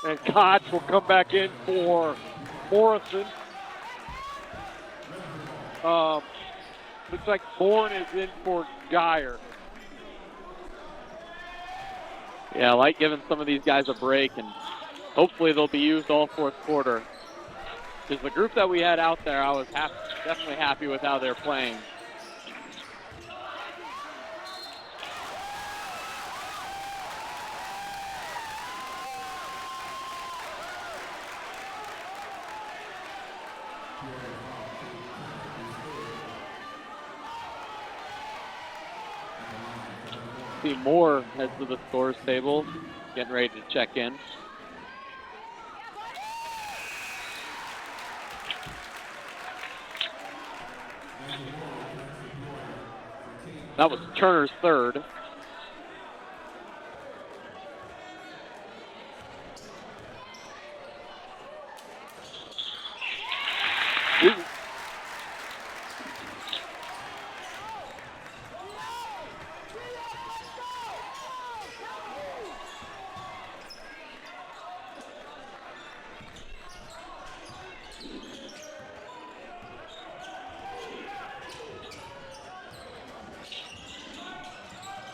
And Koch will come back in for Morrison. Looks like Bourne is in for Geyer. Yeah, I like giving some of these guys a break, and hopefully they'll be used all fourth quarter. Because the group that we had out there, I was definitely happy with how they're playing. See Moore heads to the scores table, getting ready to check in. That was Turner's third.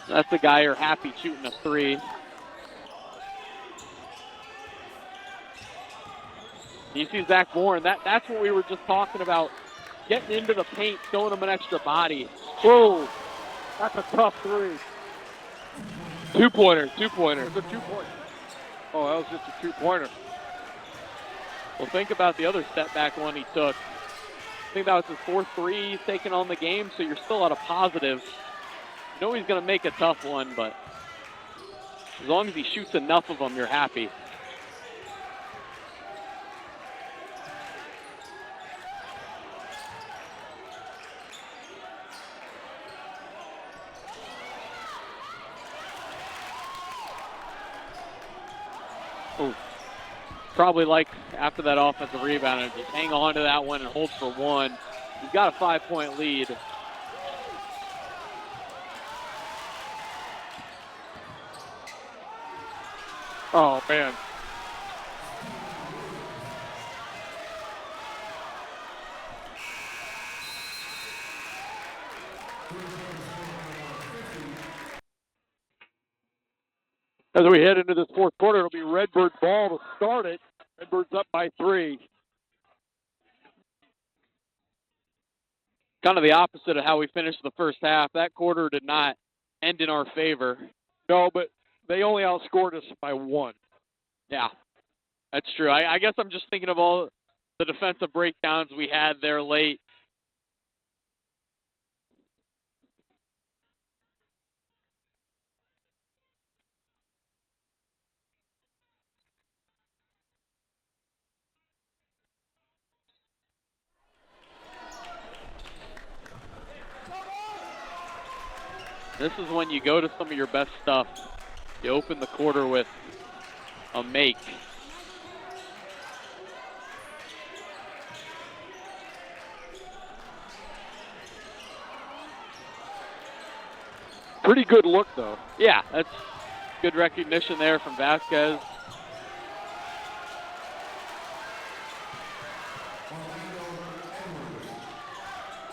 That's the guy you're happy shooting a three. You see Zach Moore, and that's what we were just talking about. Getting into the paint, showing him an extra body. Whoa, that's a tough three. Two-pointer. It's a two-pointer. Oh, that was just a two-pointer. Well, think about the other step back one he took. I think that was his fourth three he's taken on the game, so you're still at a positive. You know he's going to make a tough one, but as long as he shoots enough of them, you're happy. Oh, probably like after that offensive rebound, and just hang on to that one and hold for one. You've got a 5-point lead. Oh, man. As we head into this fourth quarter, it'll be Redbird ball to start it. Redbird's up by 3. Kind of the opposite of how we finished the first half. That quarter did not end in our favor. No, but they only outscored us by 1. Yeah, that's true. I guess I'm just thinking of all the defensive breakdowns we had there late. This is when you go to some of your best stuff. You open the quarter with a make. Pretty good look, though. Yeah, that's good recognition there from Vasquez.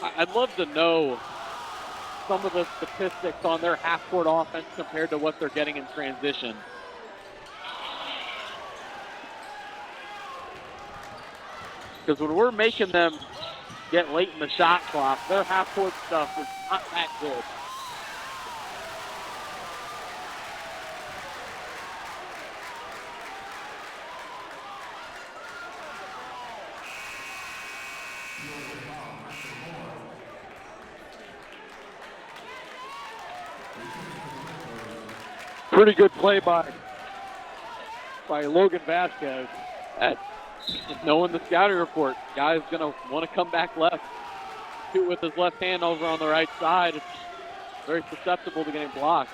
I'd love to know some of the statistics on their half-court offense compared to what they're getting in transition. Because when we're making them get late in the shot clock, their half-court stuff is not that good. Pretty good play by Logan Vasquez. That's just knowing the scouting report. Guy's going to want to come back left. Shoot with his left hand over on the right side. It's very susceptible to getting blocked.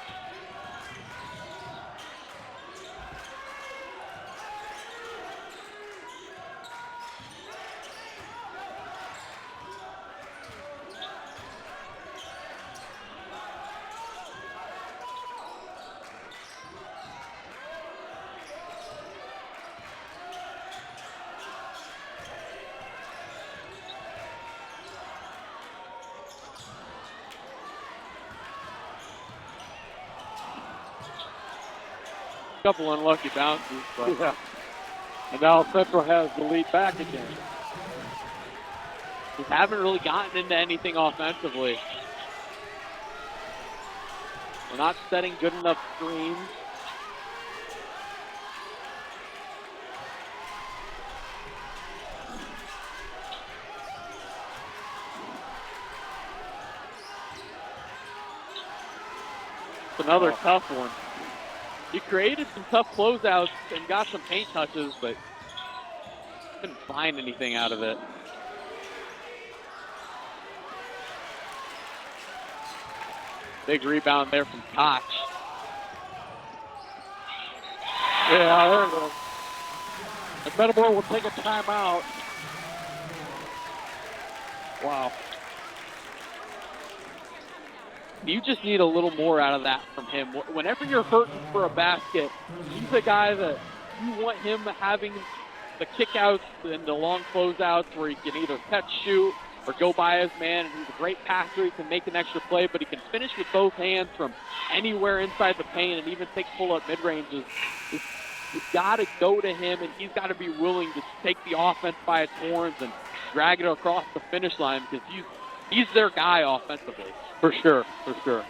couple unlucky bounces, but Yeah. And now Central has the lead back again. just haven't really gotten into anything offensively. They're not setting good enough screens. It's another tough one. He created some tough closeouts and got some paint touches, but couldn't find anything out of it. Big rebound there from Koch. Yeah, there it goes. And Metamora will take a timeout. Wow. You just need a little more out of that from him. Whenever you're hurting for a basket, he's a guy that you want him having the kickouts and the long closeouts where he can either catch, shoot, or go by his man. And he's a great passer. He can make an extra play, but he can finish with both hands from anywhere inside the paint and even take pull-up mid-ranges. You've got to go to him, and he's got to be willing to take the offense by its horns and drag it across the finish line because he's their guy offensively. For sure, for sure.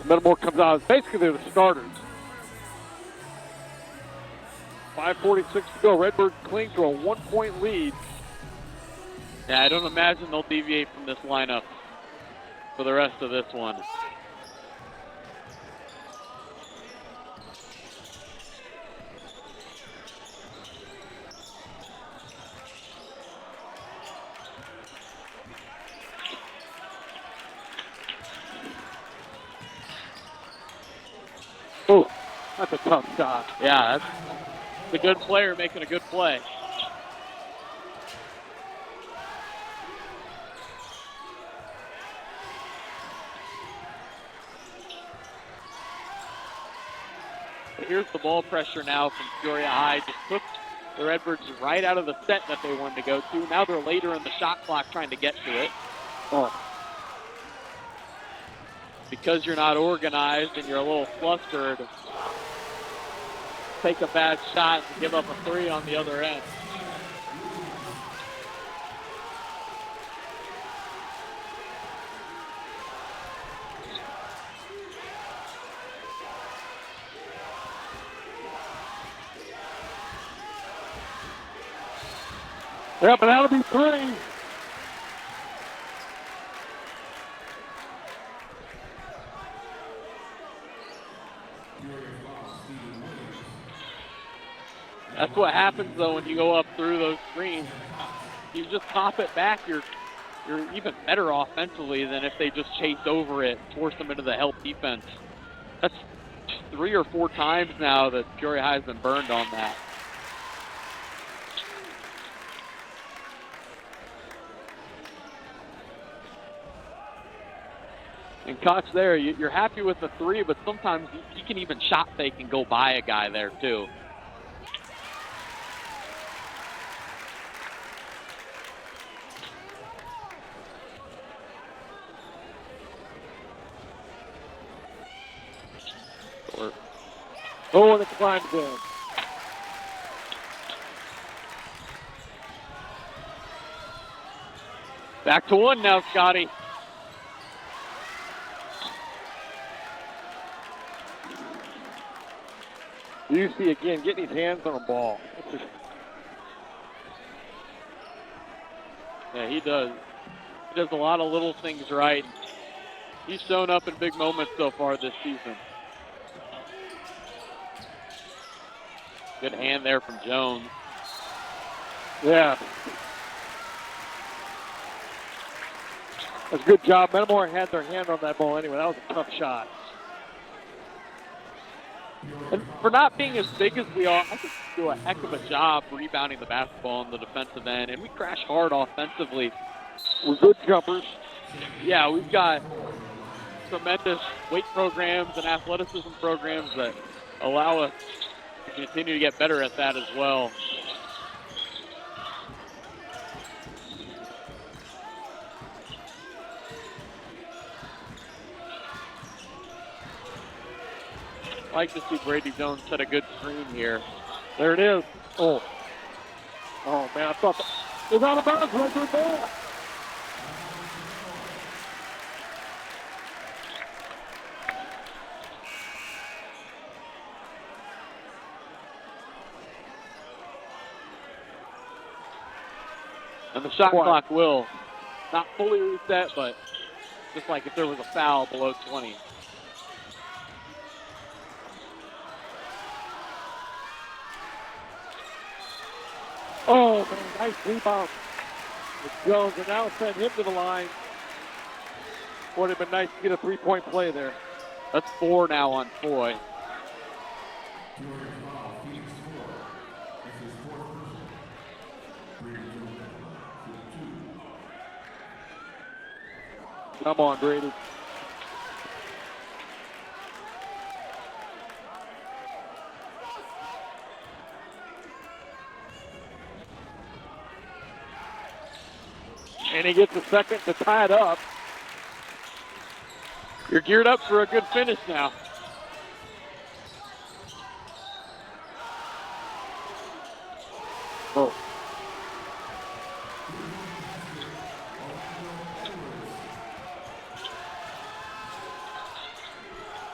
Metamora comes out. Basically, they're the starters. 5:46 to go. Redbird cling to a 1-point lead. Yeah, I don't imagine they'll deviate from this lineup for the rest of this one. Oh, that's a tough shot. Yeah, that's a good player making a good play. But here's the ball pressure now from Peoria High. Just took the Redbirds right out of the set that they wanted to go to. Now they're later in the shot clock trying to get to it. Oh, Because you're not organized and you're a little flustered, take a bad shot and give up a three on the other end. yeah, but that'll be three. That's what happens though when you go up through those screens. You just pop it back, you're even better offensively than if they just chase over it, force them into the help defense. That's 3 or 4 times now that Peoria High has been burned on that. And Koch there, you're happy with the 3, but sometimes he can even shot fake and go by a guy there too. Oh, and it climbs in. Back to 1 now, Scotty. UC again getting his hands on a ball. Yeah, he does. He does a lot of little things right. He's shown up in big moments so far this season. Good hand there from Jones. Yeah. That's a good job. Metamora had their hand on that ball anyway. That was a tough shot. And for not being as big as we are, I think we do a heck of a job rebounding the basketball on the defensive end. And we crash hard offensively. We're good jumpers. Yeah, we've got tremendous weight programs and athleticism programs that allow us to continue to get better at that as well. like to see Brady Jones set a good screen here. There it is. Oh. Oh, man, I thought that it was out of bounds right through there. And the shot What? clock will not fully reset, but just like if there was a foul below 20. Oh, man, nice rebound with Jones, and now send him to the line. Would have been nice to get a three-point play there. That's 4 now on Foy. Peoria foul, Phoenix 4. That's his fourth personal. Brady Jones at the line, shoot 2. Come on, Brady. And he gets a second to tie it up. You're geared up for a good finish now. Oh.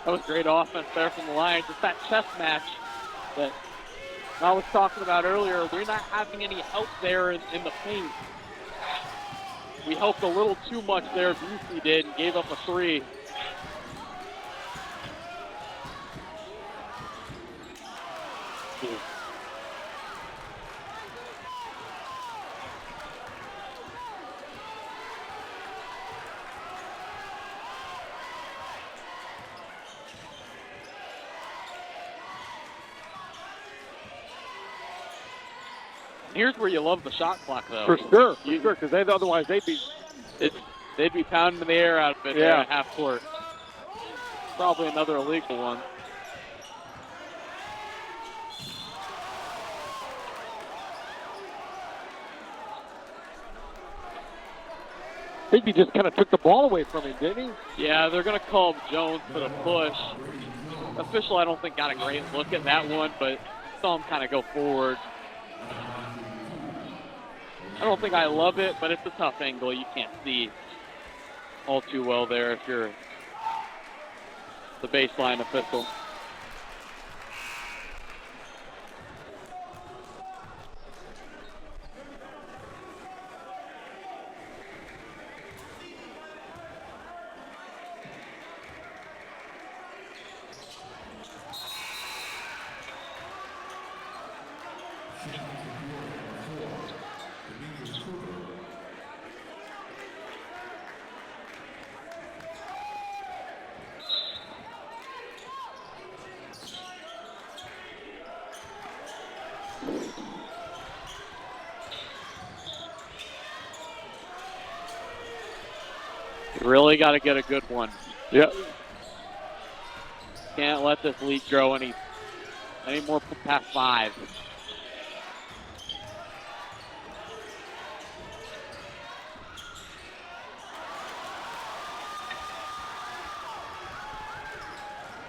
That was great offense there from the Lions. It's that chess match that I was talking about earlier. We're not having any help there in the paint. We helped a little too much there, Busey did, and gave up a 3. Here's where you love the shot clock, though. For sure, because otherwise they'd be. They'd be pounding the air out of it there Yeah. at half court. Probably another illegal one. I think he just kind of took the ball away from him, didn't he? Yeah, they're going to call Jones for the push. Official, I don't think, got a great look at that one, but saw him kind of go forward. I don't think I love it, but it's a tough angle. You can't see all too well there if you're the baseline official. You really got to get a good one. Yeah. Can't let this lead grow any more past 5.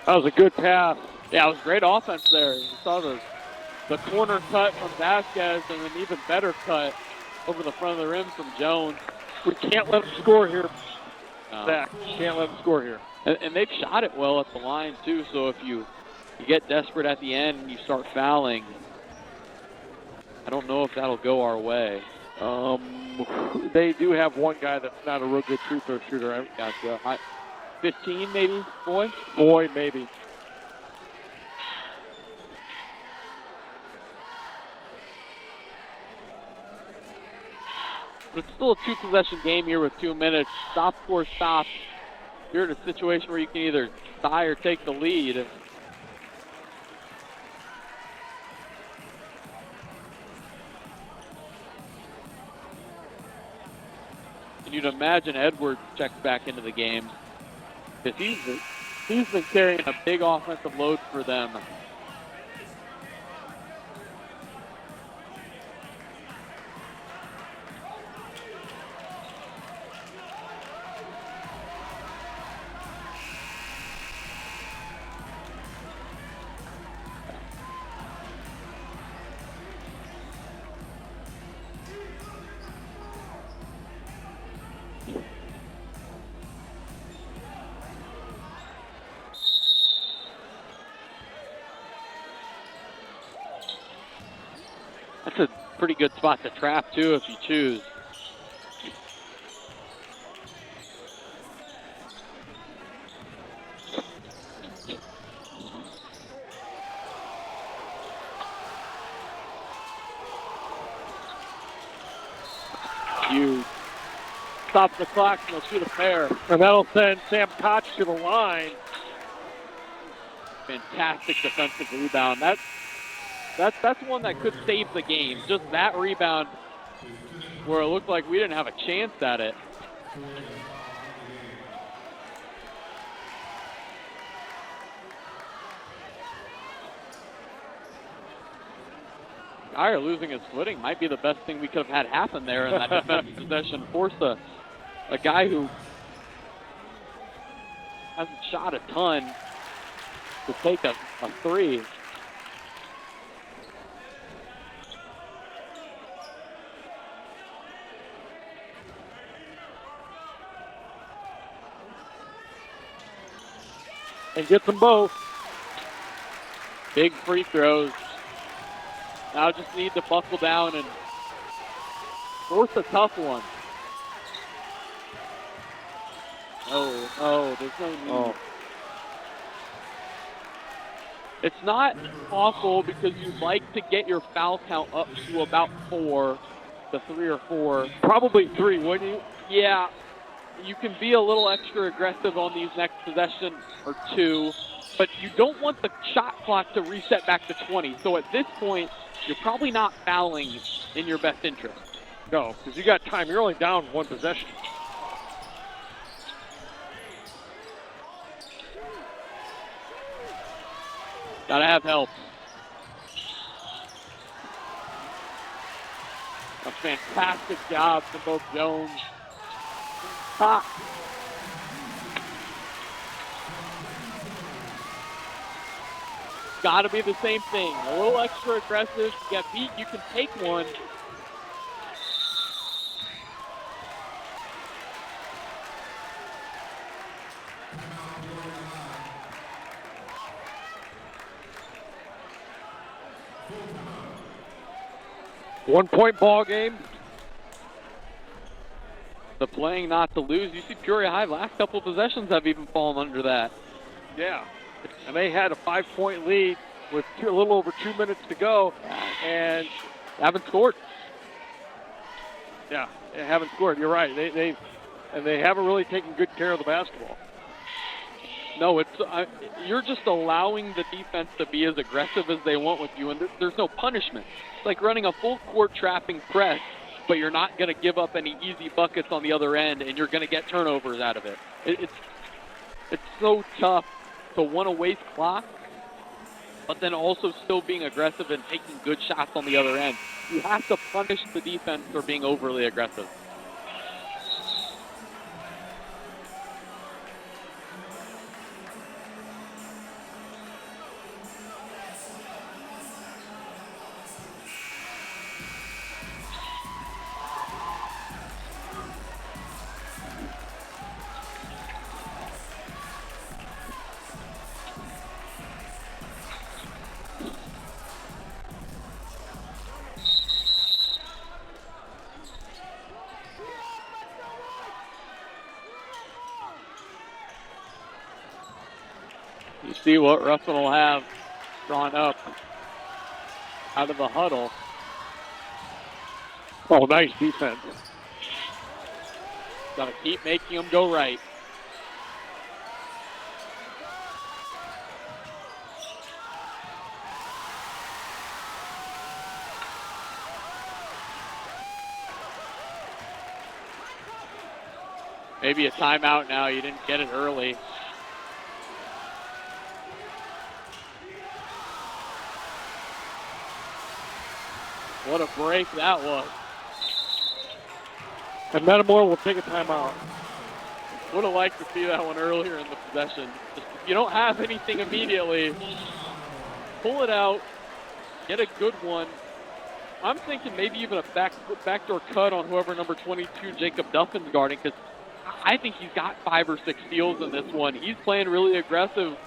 That was a good pass. Yeah, it was great offense there. You saw the corner cut from Vasquez and an even better cut over the front of the rim from Jones. We can't let him score here. No. Zach, can't let him score here. And they've shot it well at the line, too, so if you get desperate at the end and you start fouling, I don't know if that'll go our way. They do have one guy that's not a real good free throw shooter. I Gotcha. 15 maybe, Boy? Boy, maybe. But it's still a 2-possession game here with 2 minutes. Stop or stop. You're in a situation where you can either tie or take the lead. And you'd imagine Edwards checks back into the game, because he's been carrying a big offensive load for them. pretty good spot to trap, too, if you choose. You stop the clock and they'll shoot a pair. And that'll send Sam Koch to the line. Fantastic defensive rebound. That's one that could save the game. Just that rebound where it looked like we didn't have a chance at it. Geyer losing his footing might be the best thing we could have had happen there in that defensive possession. Force a guy who hasn't shot a ton to take a three. And gets them both. Big free throws. Now just need to buckle down and force a tough one. Oh, there's no need. Oh. It's not awful because you'd like to get your foul count up to about 4, the 3 or 4. Probably 3, wouldn't you? Yeah, you can be a little extra aggressive on these next possession or 2, but you don't want the shot clock to reset back to 20. So at this point, you're probably not fouling in your best interest. No, because you got time. You're only down 1 possession. Gotta have help. A fantastic job from both Jones. Ha! Gotta be the same thing. A little extra aggressive. You get beat, you can take one. One-point ball game. The playing not to lose. You see Peoria High last couple of possessions have even fallen under that. Yeah. And they had a 5-point lead with a little over 2 minutes to go, and Haven't scored. yeah, they haven't scored. You're right. They haven't really taken good care of the basketball. No, it's you're just allowing the defense to be as aggressive as they want with you, and there's no punishment. It's like running a full court trapping press, but you're not going to give up any easy buckets on the other end, and you're going to get turnovers out of it. It's so tough to want to waste clock, but then also still being aggressive and taking good shots on the other end. You have to punish the defense for being overly aggressive. You see what Russell will have drawn up out of the huddle. Oh, nice defense. Got to keep making them go right. Maybe a timeout now. You didn't get it early. What a break that was. And Metamora will take a timeout. Would have liked to see that one earlier in the possession. Just, if you don't have anything immediately, pull it out, get a good one. I'm thinking maybe even a backdoor cut on whoever number 22 Jacob Duffin's guarding, because I think he's got 5 or 6 steals in this one. He's playing really aggressive.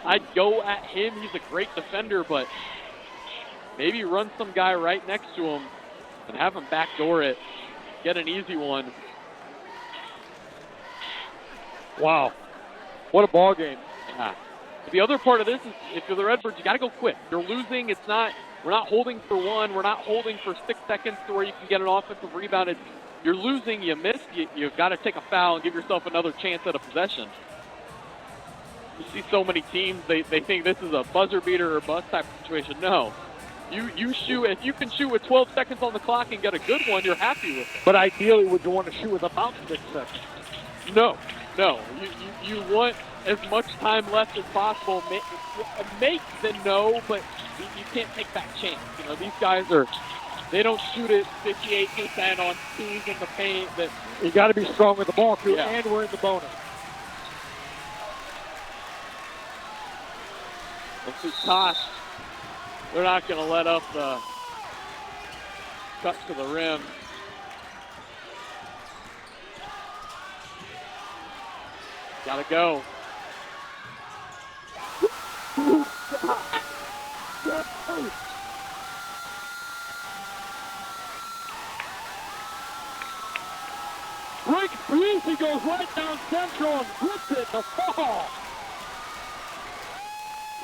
I'd go at him. He's a great defender, but maybe run some guy right next to him and have them backdoor it, get an easy one. Wow. What a ball game. Yeah. The other part of this is if you're the Redbirds, you got to go quick. You're losing. We're not holding for one. We're not holding for 6 seconds to where you can get an offensive rebound. You're losing. You miss. You've got to take a foul and give yourself another chance at a possession. You see so many teams, they think this is a buzzer beater or bust type of situation. No. You shoot. If you can shoot with 12 seconds on the clock and get a good one, you're happy with it. But ideally, would you want to shoot with about 6 seconds? No. You want as much time left as possible. Make the no, but you can't take that chance. You know, these guys they don't shoot it 58% on twos in the paint. You got to be strong with the ball too, Yeah. and we're in the bonus. Let's see, Tosh. They're not going to let up the cut to the rim. Gotta go. Breaks free, he goes right down central and puts it to fall.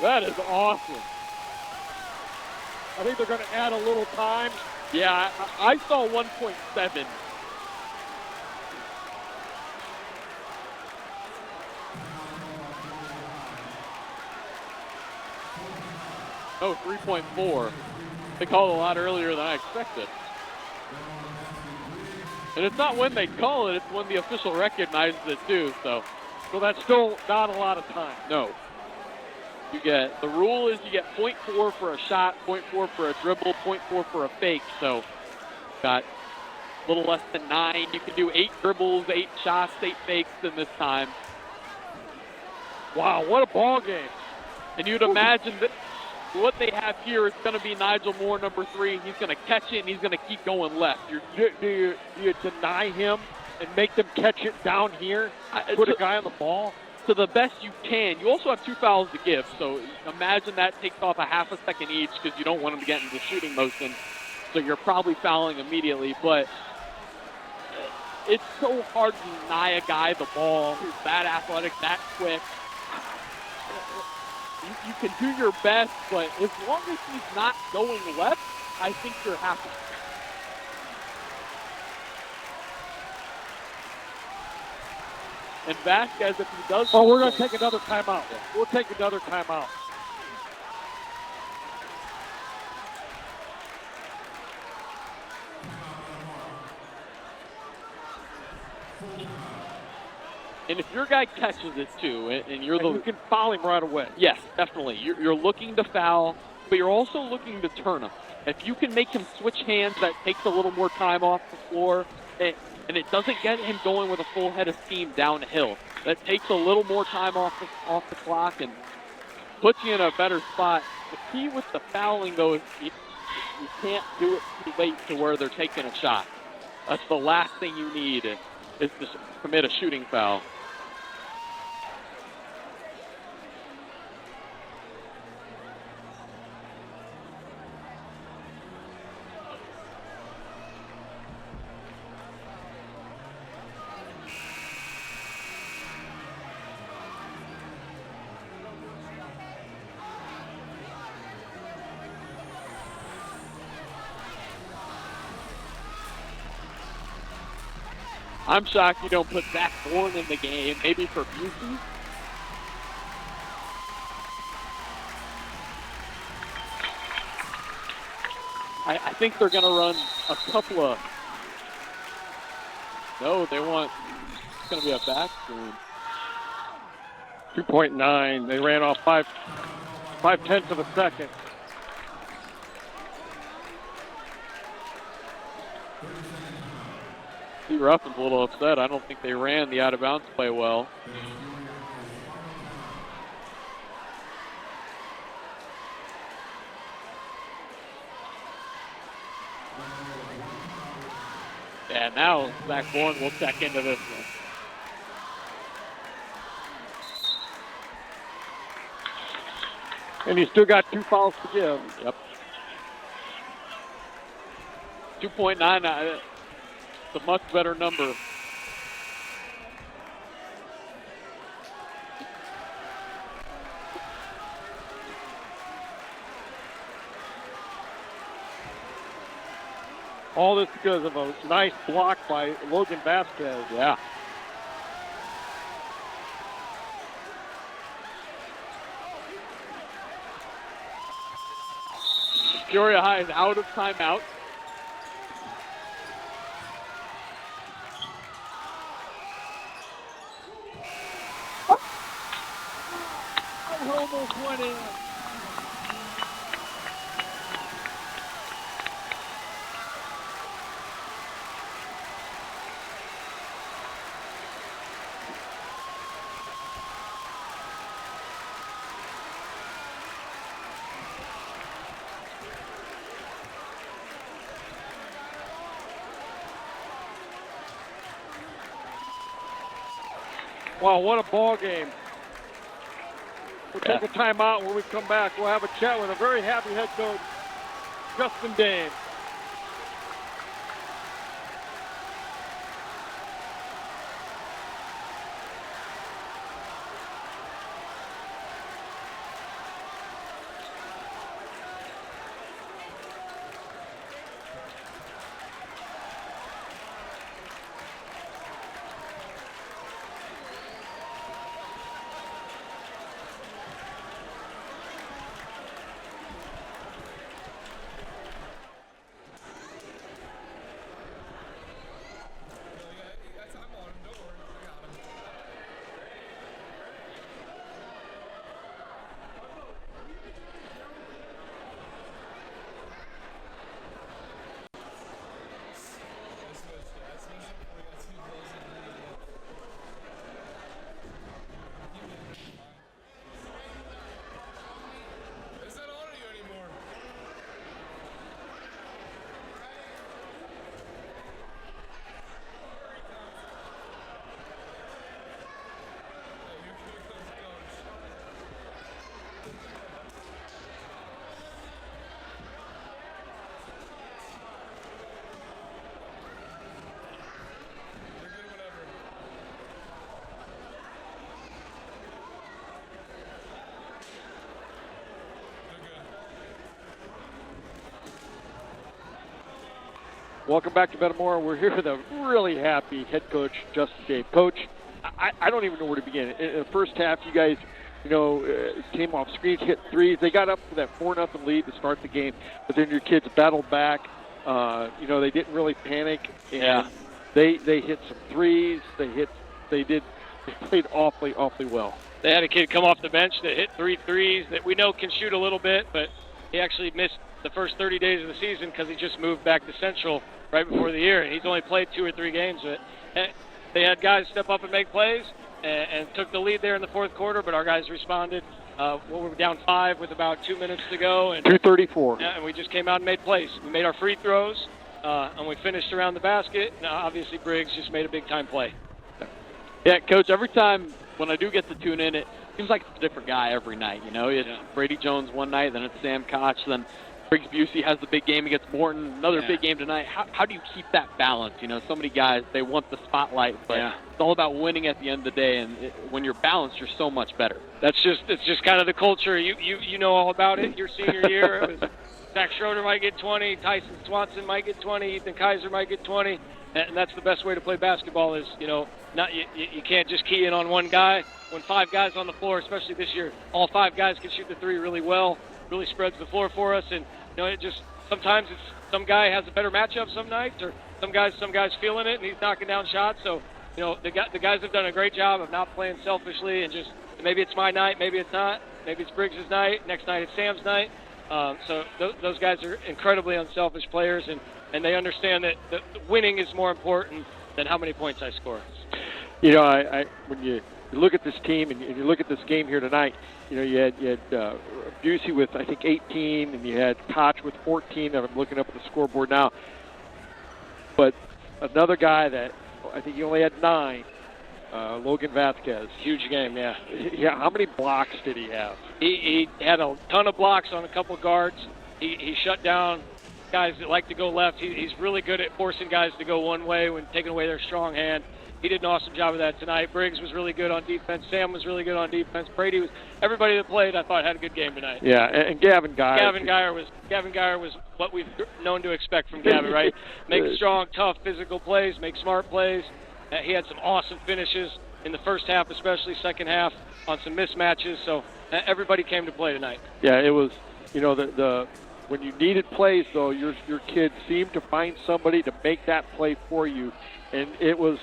That is awesome. I think they're going to add a little time. Yeah, I saw 1.7. Oh, 3.4. They called a lot earlier than I expected. And it's not when they call it, it's when the official recognizes it too, so that's still not a lot of time. no. The rule is you get 0.4 for a shot, 0.4 for a dribble, 0.4 for a fake, so got a little less than 9. You can do 8 dribbles, 8 shots, 8 fakes in this time. Wow, what a ball game. And you'd imagine that what they have here is going to be Nigel Moore, number 3. He's going to catch it, and he's going to keep going left. Do you deny him and make them catch it down here? Put a guy on the ball? To the best you can. You also have 2 fouls to give, so imagine that takes off a half a second each because you don't want them to get into shooting motion. So you're probably fouling immediately, but it's so hard to deny a guy the ball who's that athletic, that quick. You can do your best, but as long as he's not going left, I think you're happy. And Vasquez, if he does... Oh, we're going to take another timeout. We'll take another timeout. And if your guy catches it too, and you're You can foul him right away. Yes, definitely. You're looking to foul, but you're also looking to turn him. If you can make him switch hands, that takes a little more time off the floor, and it doesn't get him going with a full head of steam downhill. That takes a little more time off the clock and puts you in a better spot. The key with the fouling, though, is you can't do it too late to where they're taking a shot. That's the last thing you need is to commit a shooting foul. I'm shocked you don't put Zach Bourne in the game, maybe for Busey. I think they're going to run a couple of... No, they want... It's going to be a back screen. 2.9. They ran off 5/10 of a second. Steve Ruffin's a little upset. I don't think they ran the out-of-bounds play well. Yeah, now Zach Bourne will check into this one. And you still got 2 fouls to give. Yep. 2.9, it's a much better number. All this because of a nice block by Logan Vasquez. Yeah. Peoria High is out of timeout. Almost went in. Wow, what a ball game. We'll take a timeout. When we come back, we'll have a chat with a very happy head coach, Justin Dane. Welcome back to Metamora. We're here with a really happy head coach, Justin Dane. Coach, I don't even know where to begin. In the first half, you guys, came off screens, hit threes. They got up to that 4-0 lead to start the game, but then your kids battled back. They didn't really panic. And they hit some threes. They played awfully well. They had a kid come off the bench that hit 3 threes that we know can shoot a little bit, but he actually missed the first 30 days of the season because he just moved back to Central right before the year, and he's only played 2 or 3 games. But they had guys step up and make plays and took the lead there in the fourth quarter, but our guys responded. We were down 5 with about 2 minutes to go. And 2:34. Yeah, and we just came out and made plays. We made our free throws, and we finished around the basket. Now, obviously, Briggs just made a big-time play. Yeah, Coach, every time when I do get to tune in, it seems like it's a different guy every night. It's Brady Jones one night, then it's Sam Koch, then Briggs Busey has the big game against Morton, another big game tonight. How do you keep that balance? So many guys, they want the spotlight, but it's all about winning at the end of the day, and when you're balanced, you're so much better. It's just kind of the culture. You know all about it. Your senior year, it was Zach Schroeder might get 20, Tyson Swanson might get 20, Ethan Kaiser might get 20, and that's the best way to play basketball is, not you can't just key in on one guy. When 5 guys on the floor, especially this year, all 5 guys can shoot the 3 really well, really spreads the floor for us, and it just sometimes it's some guy has a better matchup some nights, or some guys feeling it and he's knocking down shots. So the guys have done a great job of not playing selfishly and just maybe it's my night, maybe it's not, maybe it's Briggs' night, next night it's Sam's night. So those guys are incredibly unselfish players, and they understand that winning is more important than how many points I score. When you look at this team and you look at this game here tonight, you had Busey with, I think, 18, and you had Koch with 14. I'm looking up at the scoreboard now. But another guy that I think he only had 9, Logan Vasquez. Huge game, yeah. Yeah, how many blocks did he have? He had a ton of blocks on a couple guards. He shut down guys that like to go left. He's really good at forcing guys to go one way when taking away their strong hand. He did an awesome job of that tonight. Briggs was really good on defense. Sam was really good on defense. Brady was. Everybody that played, I thought, had a good game tonight. Yeah, and Gavin Geyer. Gavin Geyer was what we've known to expect from Gavin, right? Make strong, tough, physical plays, make smart plays. He had some awesome finishes in the first half, especially second half, on some mismatches. So everybody came to play tonight. Yeah, it was. You know, the when you needed plays, though, your kids seemed to find somebody to make that play for you, and it was.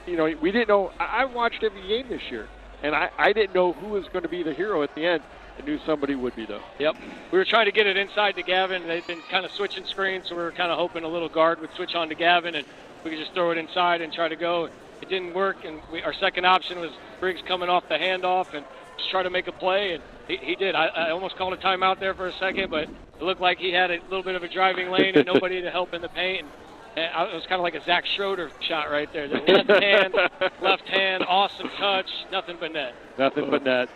You know, we didn't know. I watched every game this year, and I didn't know who was going to be the hero at the end. I knew somebody would be, though. Yep. We were trying to get it inside to Gavin. They've been kind of switching screens, so we were kind of hoping a little guard would switch on to Gavin, and we could just throw it inside and try to go. It didn't work, and our second option was Briggs coming off the handoff and just try to make a play, and he did. I almost called a timeout there for a second, but it looked like he had a little bit of a driving lane and nobody to help in the paint. And it was kind of like a Zach Schroeder shot right there. The left hand, awesome touch, nothing but net. Nothing but net.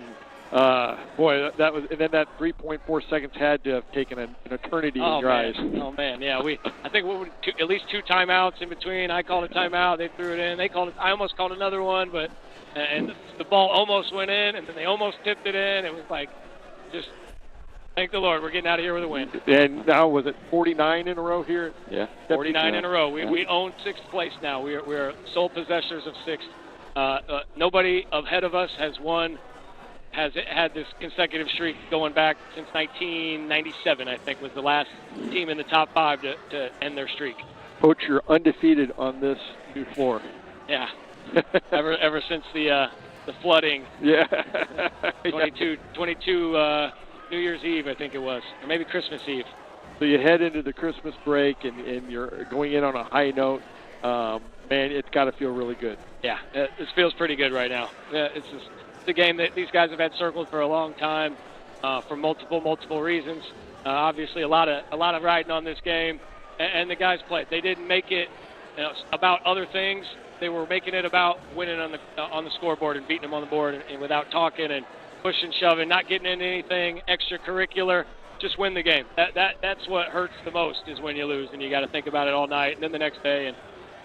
Boy, that was, and then that 3.4 seconds had to have taken an eternity to dry. Oh man, yeah. I think at least 2 timeouts in between. I called a timeout, they threw it in. I almost called another one, but and the ball almost went in, and then they almost tipped it in. It was like just. Thank the Lord, we're getting out of here with a win. And now, was it 49 in a row here? Yeah. 49 in a row. We own 6th place now. We are sole possessors of 6th. Nobody ahead of us has had this consecutive streak going back since 1997, I think, was the last team in the top 5 to end their streak. Coach, you're undefeated on this new floor. Yeah. ever since the flooding. Yeah. 22 New Year's Eve, I think it was, or maybe Christmas Eve. So you head into the Christmas break, and you're going in on a high note. Man, it's got to feel really good. Yeah, this feels pretty good right now. It's a game that these guys have had circled for a long time, for multiple reasons. Obviously, a lot of riding on this game, and the guys played. They didn't make it about other things. They were making it about winning on the scoreboard and beating them on the board, and without talking and pushing, shoving, not getting into anything extracurricular, just win the game. That's what hurts the most, is when you lose and you got to think about it all night and then the next day and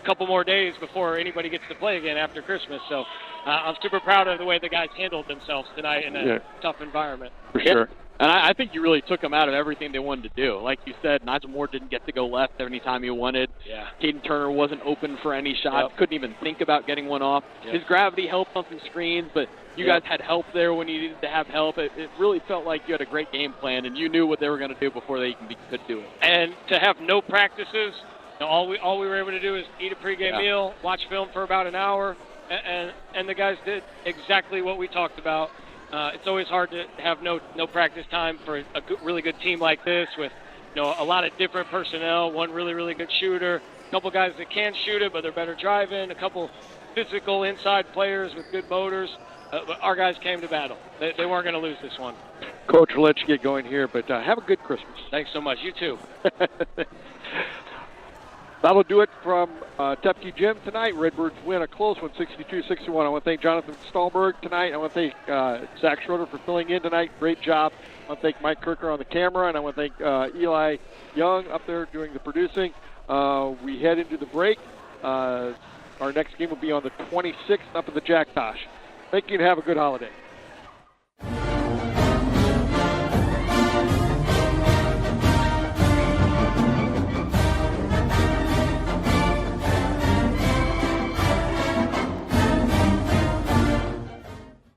a couple more days before anybody gets to play again after Christmas. So I'm super proud of the way the guys handled themselves tonight in a tough environment. For sure. And I think you really took them out of everything they wanted to do. Like you said, Nigel Moore didn't get to go left any time he wanted. Yeah. Caden Turner wasn't open for any shots, couldn't even think about getting one off. Yep. His gravity helped on some screens, but you guys had help there when you needed to have help. It really felt like you had a great game plan, and you knew what they were going to do before they could do it. And to have no practices, all we were able to do is eat a pregame meal, watch film for about an hour, and the guys did exactly what we talked about. It's always hard to have no practice time for a really good team like this with a lot of different personnel, one really good shooter, a couple guys that can shoot it but they're better driving, a couple physical inside players with good motors. But our guys came to battle. They weren't going to lose this one. Coach, we'll let you get going here, but have a good Christmas. Thanks so much. You too. That'll do it from Tepke Gym tonight. Redbirds win a close one, 62-61. I want to thank Jonathan Stahlberg tonight. I want to thank Zach Schroeder for filling in tonight. Great job. I want to thank Mike Kerker on the camera, and I want to thank Eli Young up there doing the producing. We head into the break. Our next game will be on the 26th up at the Jack Tosh. Thank you and have a good holiday.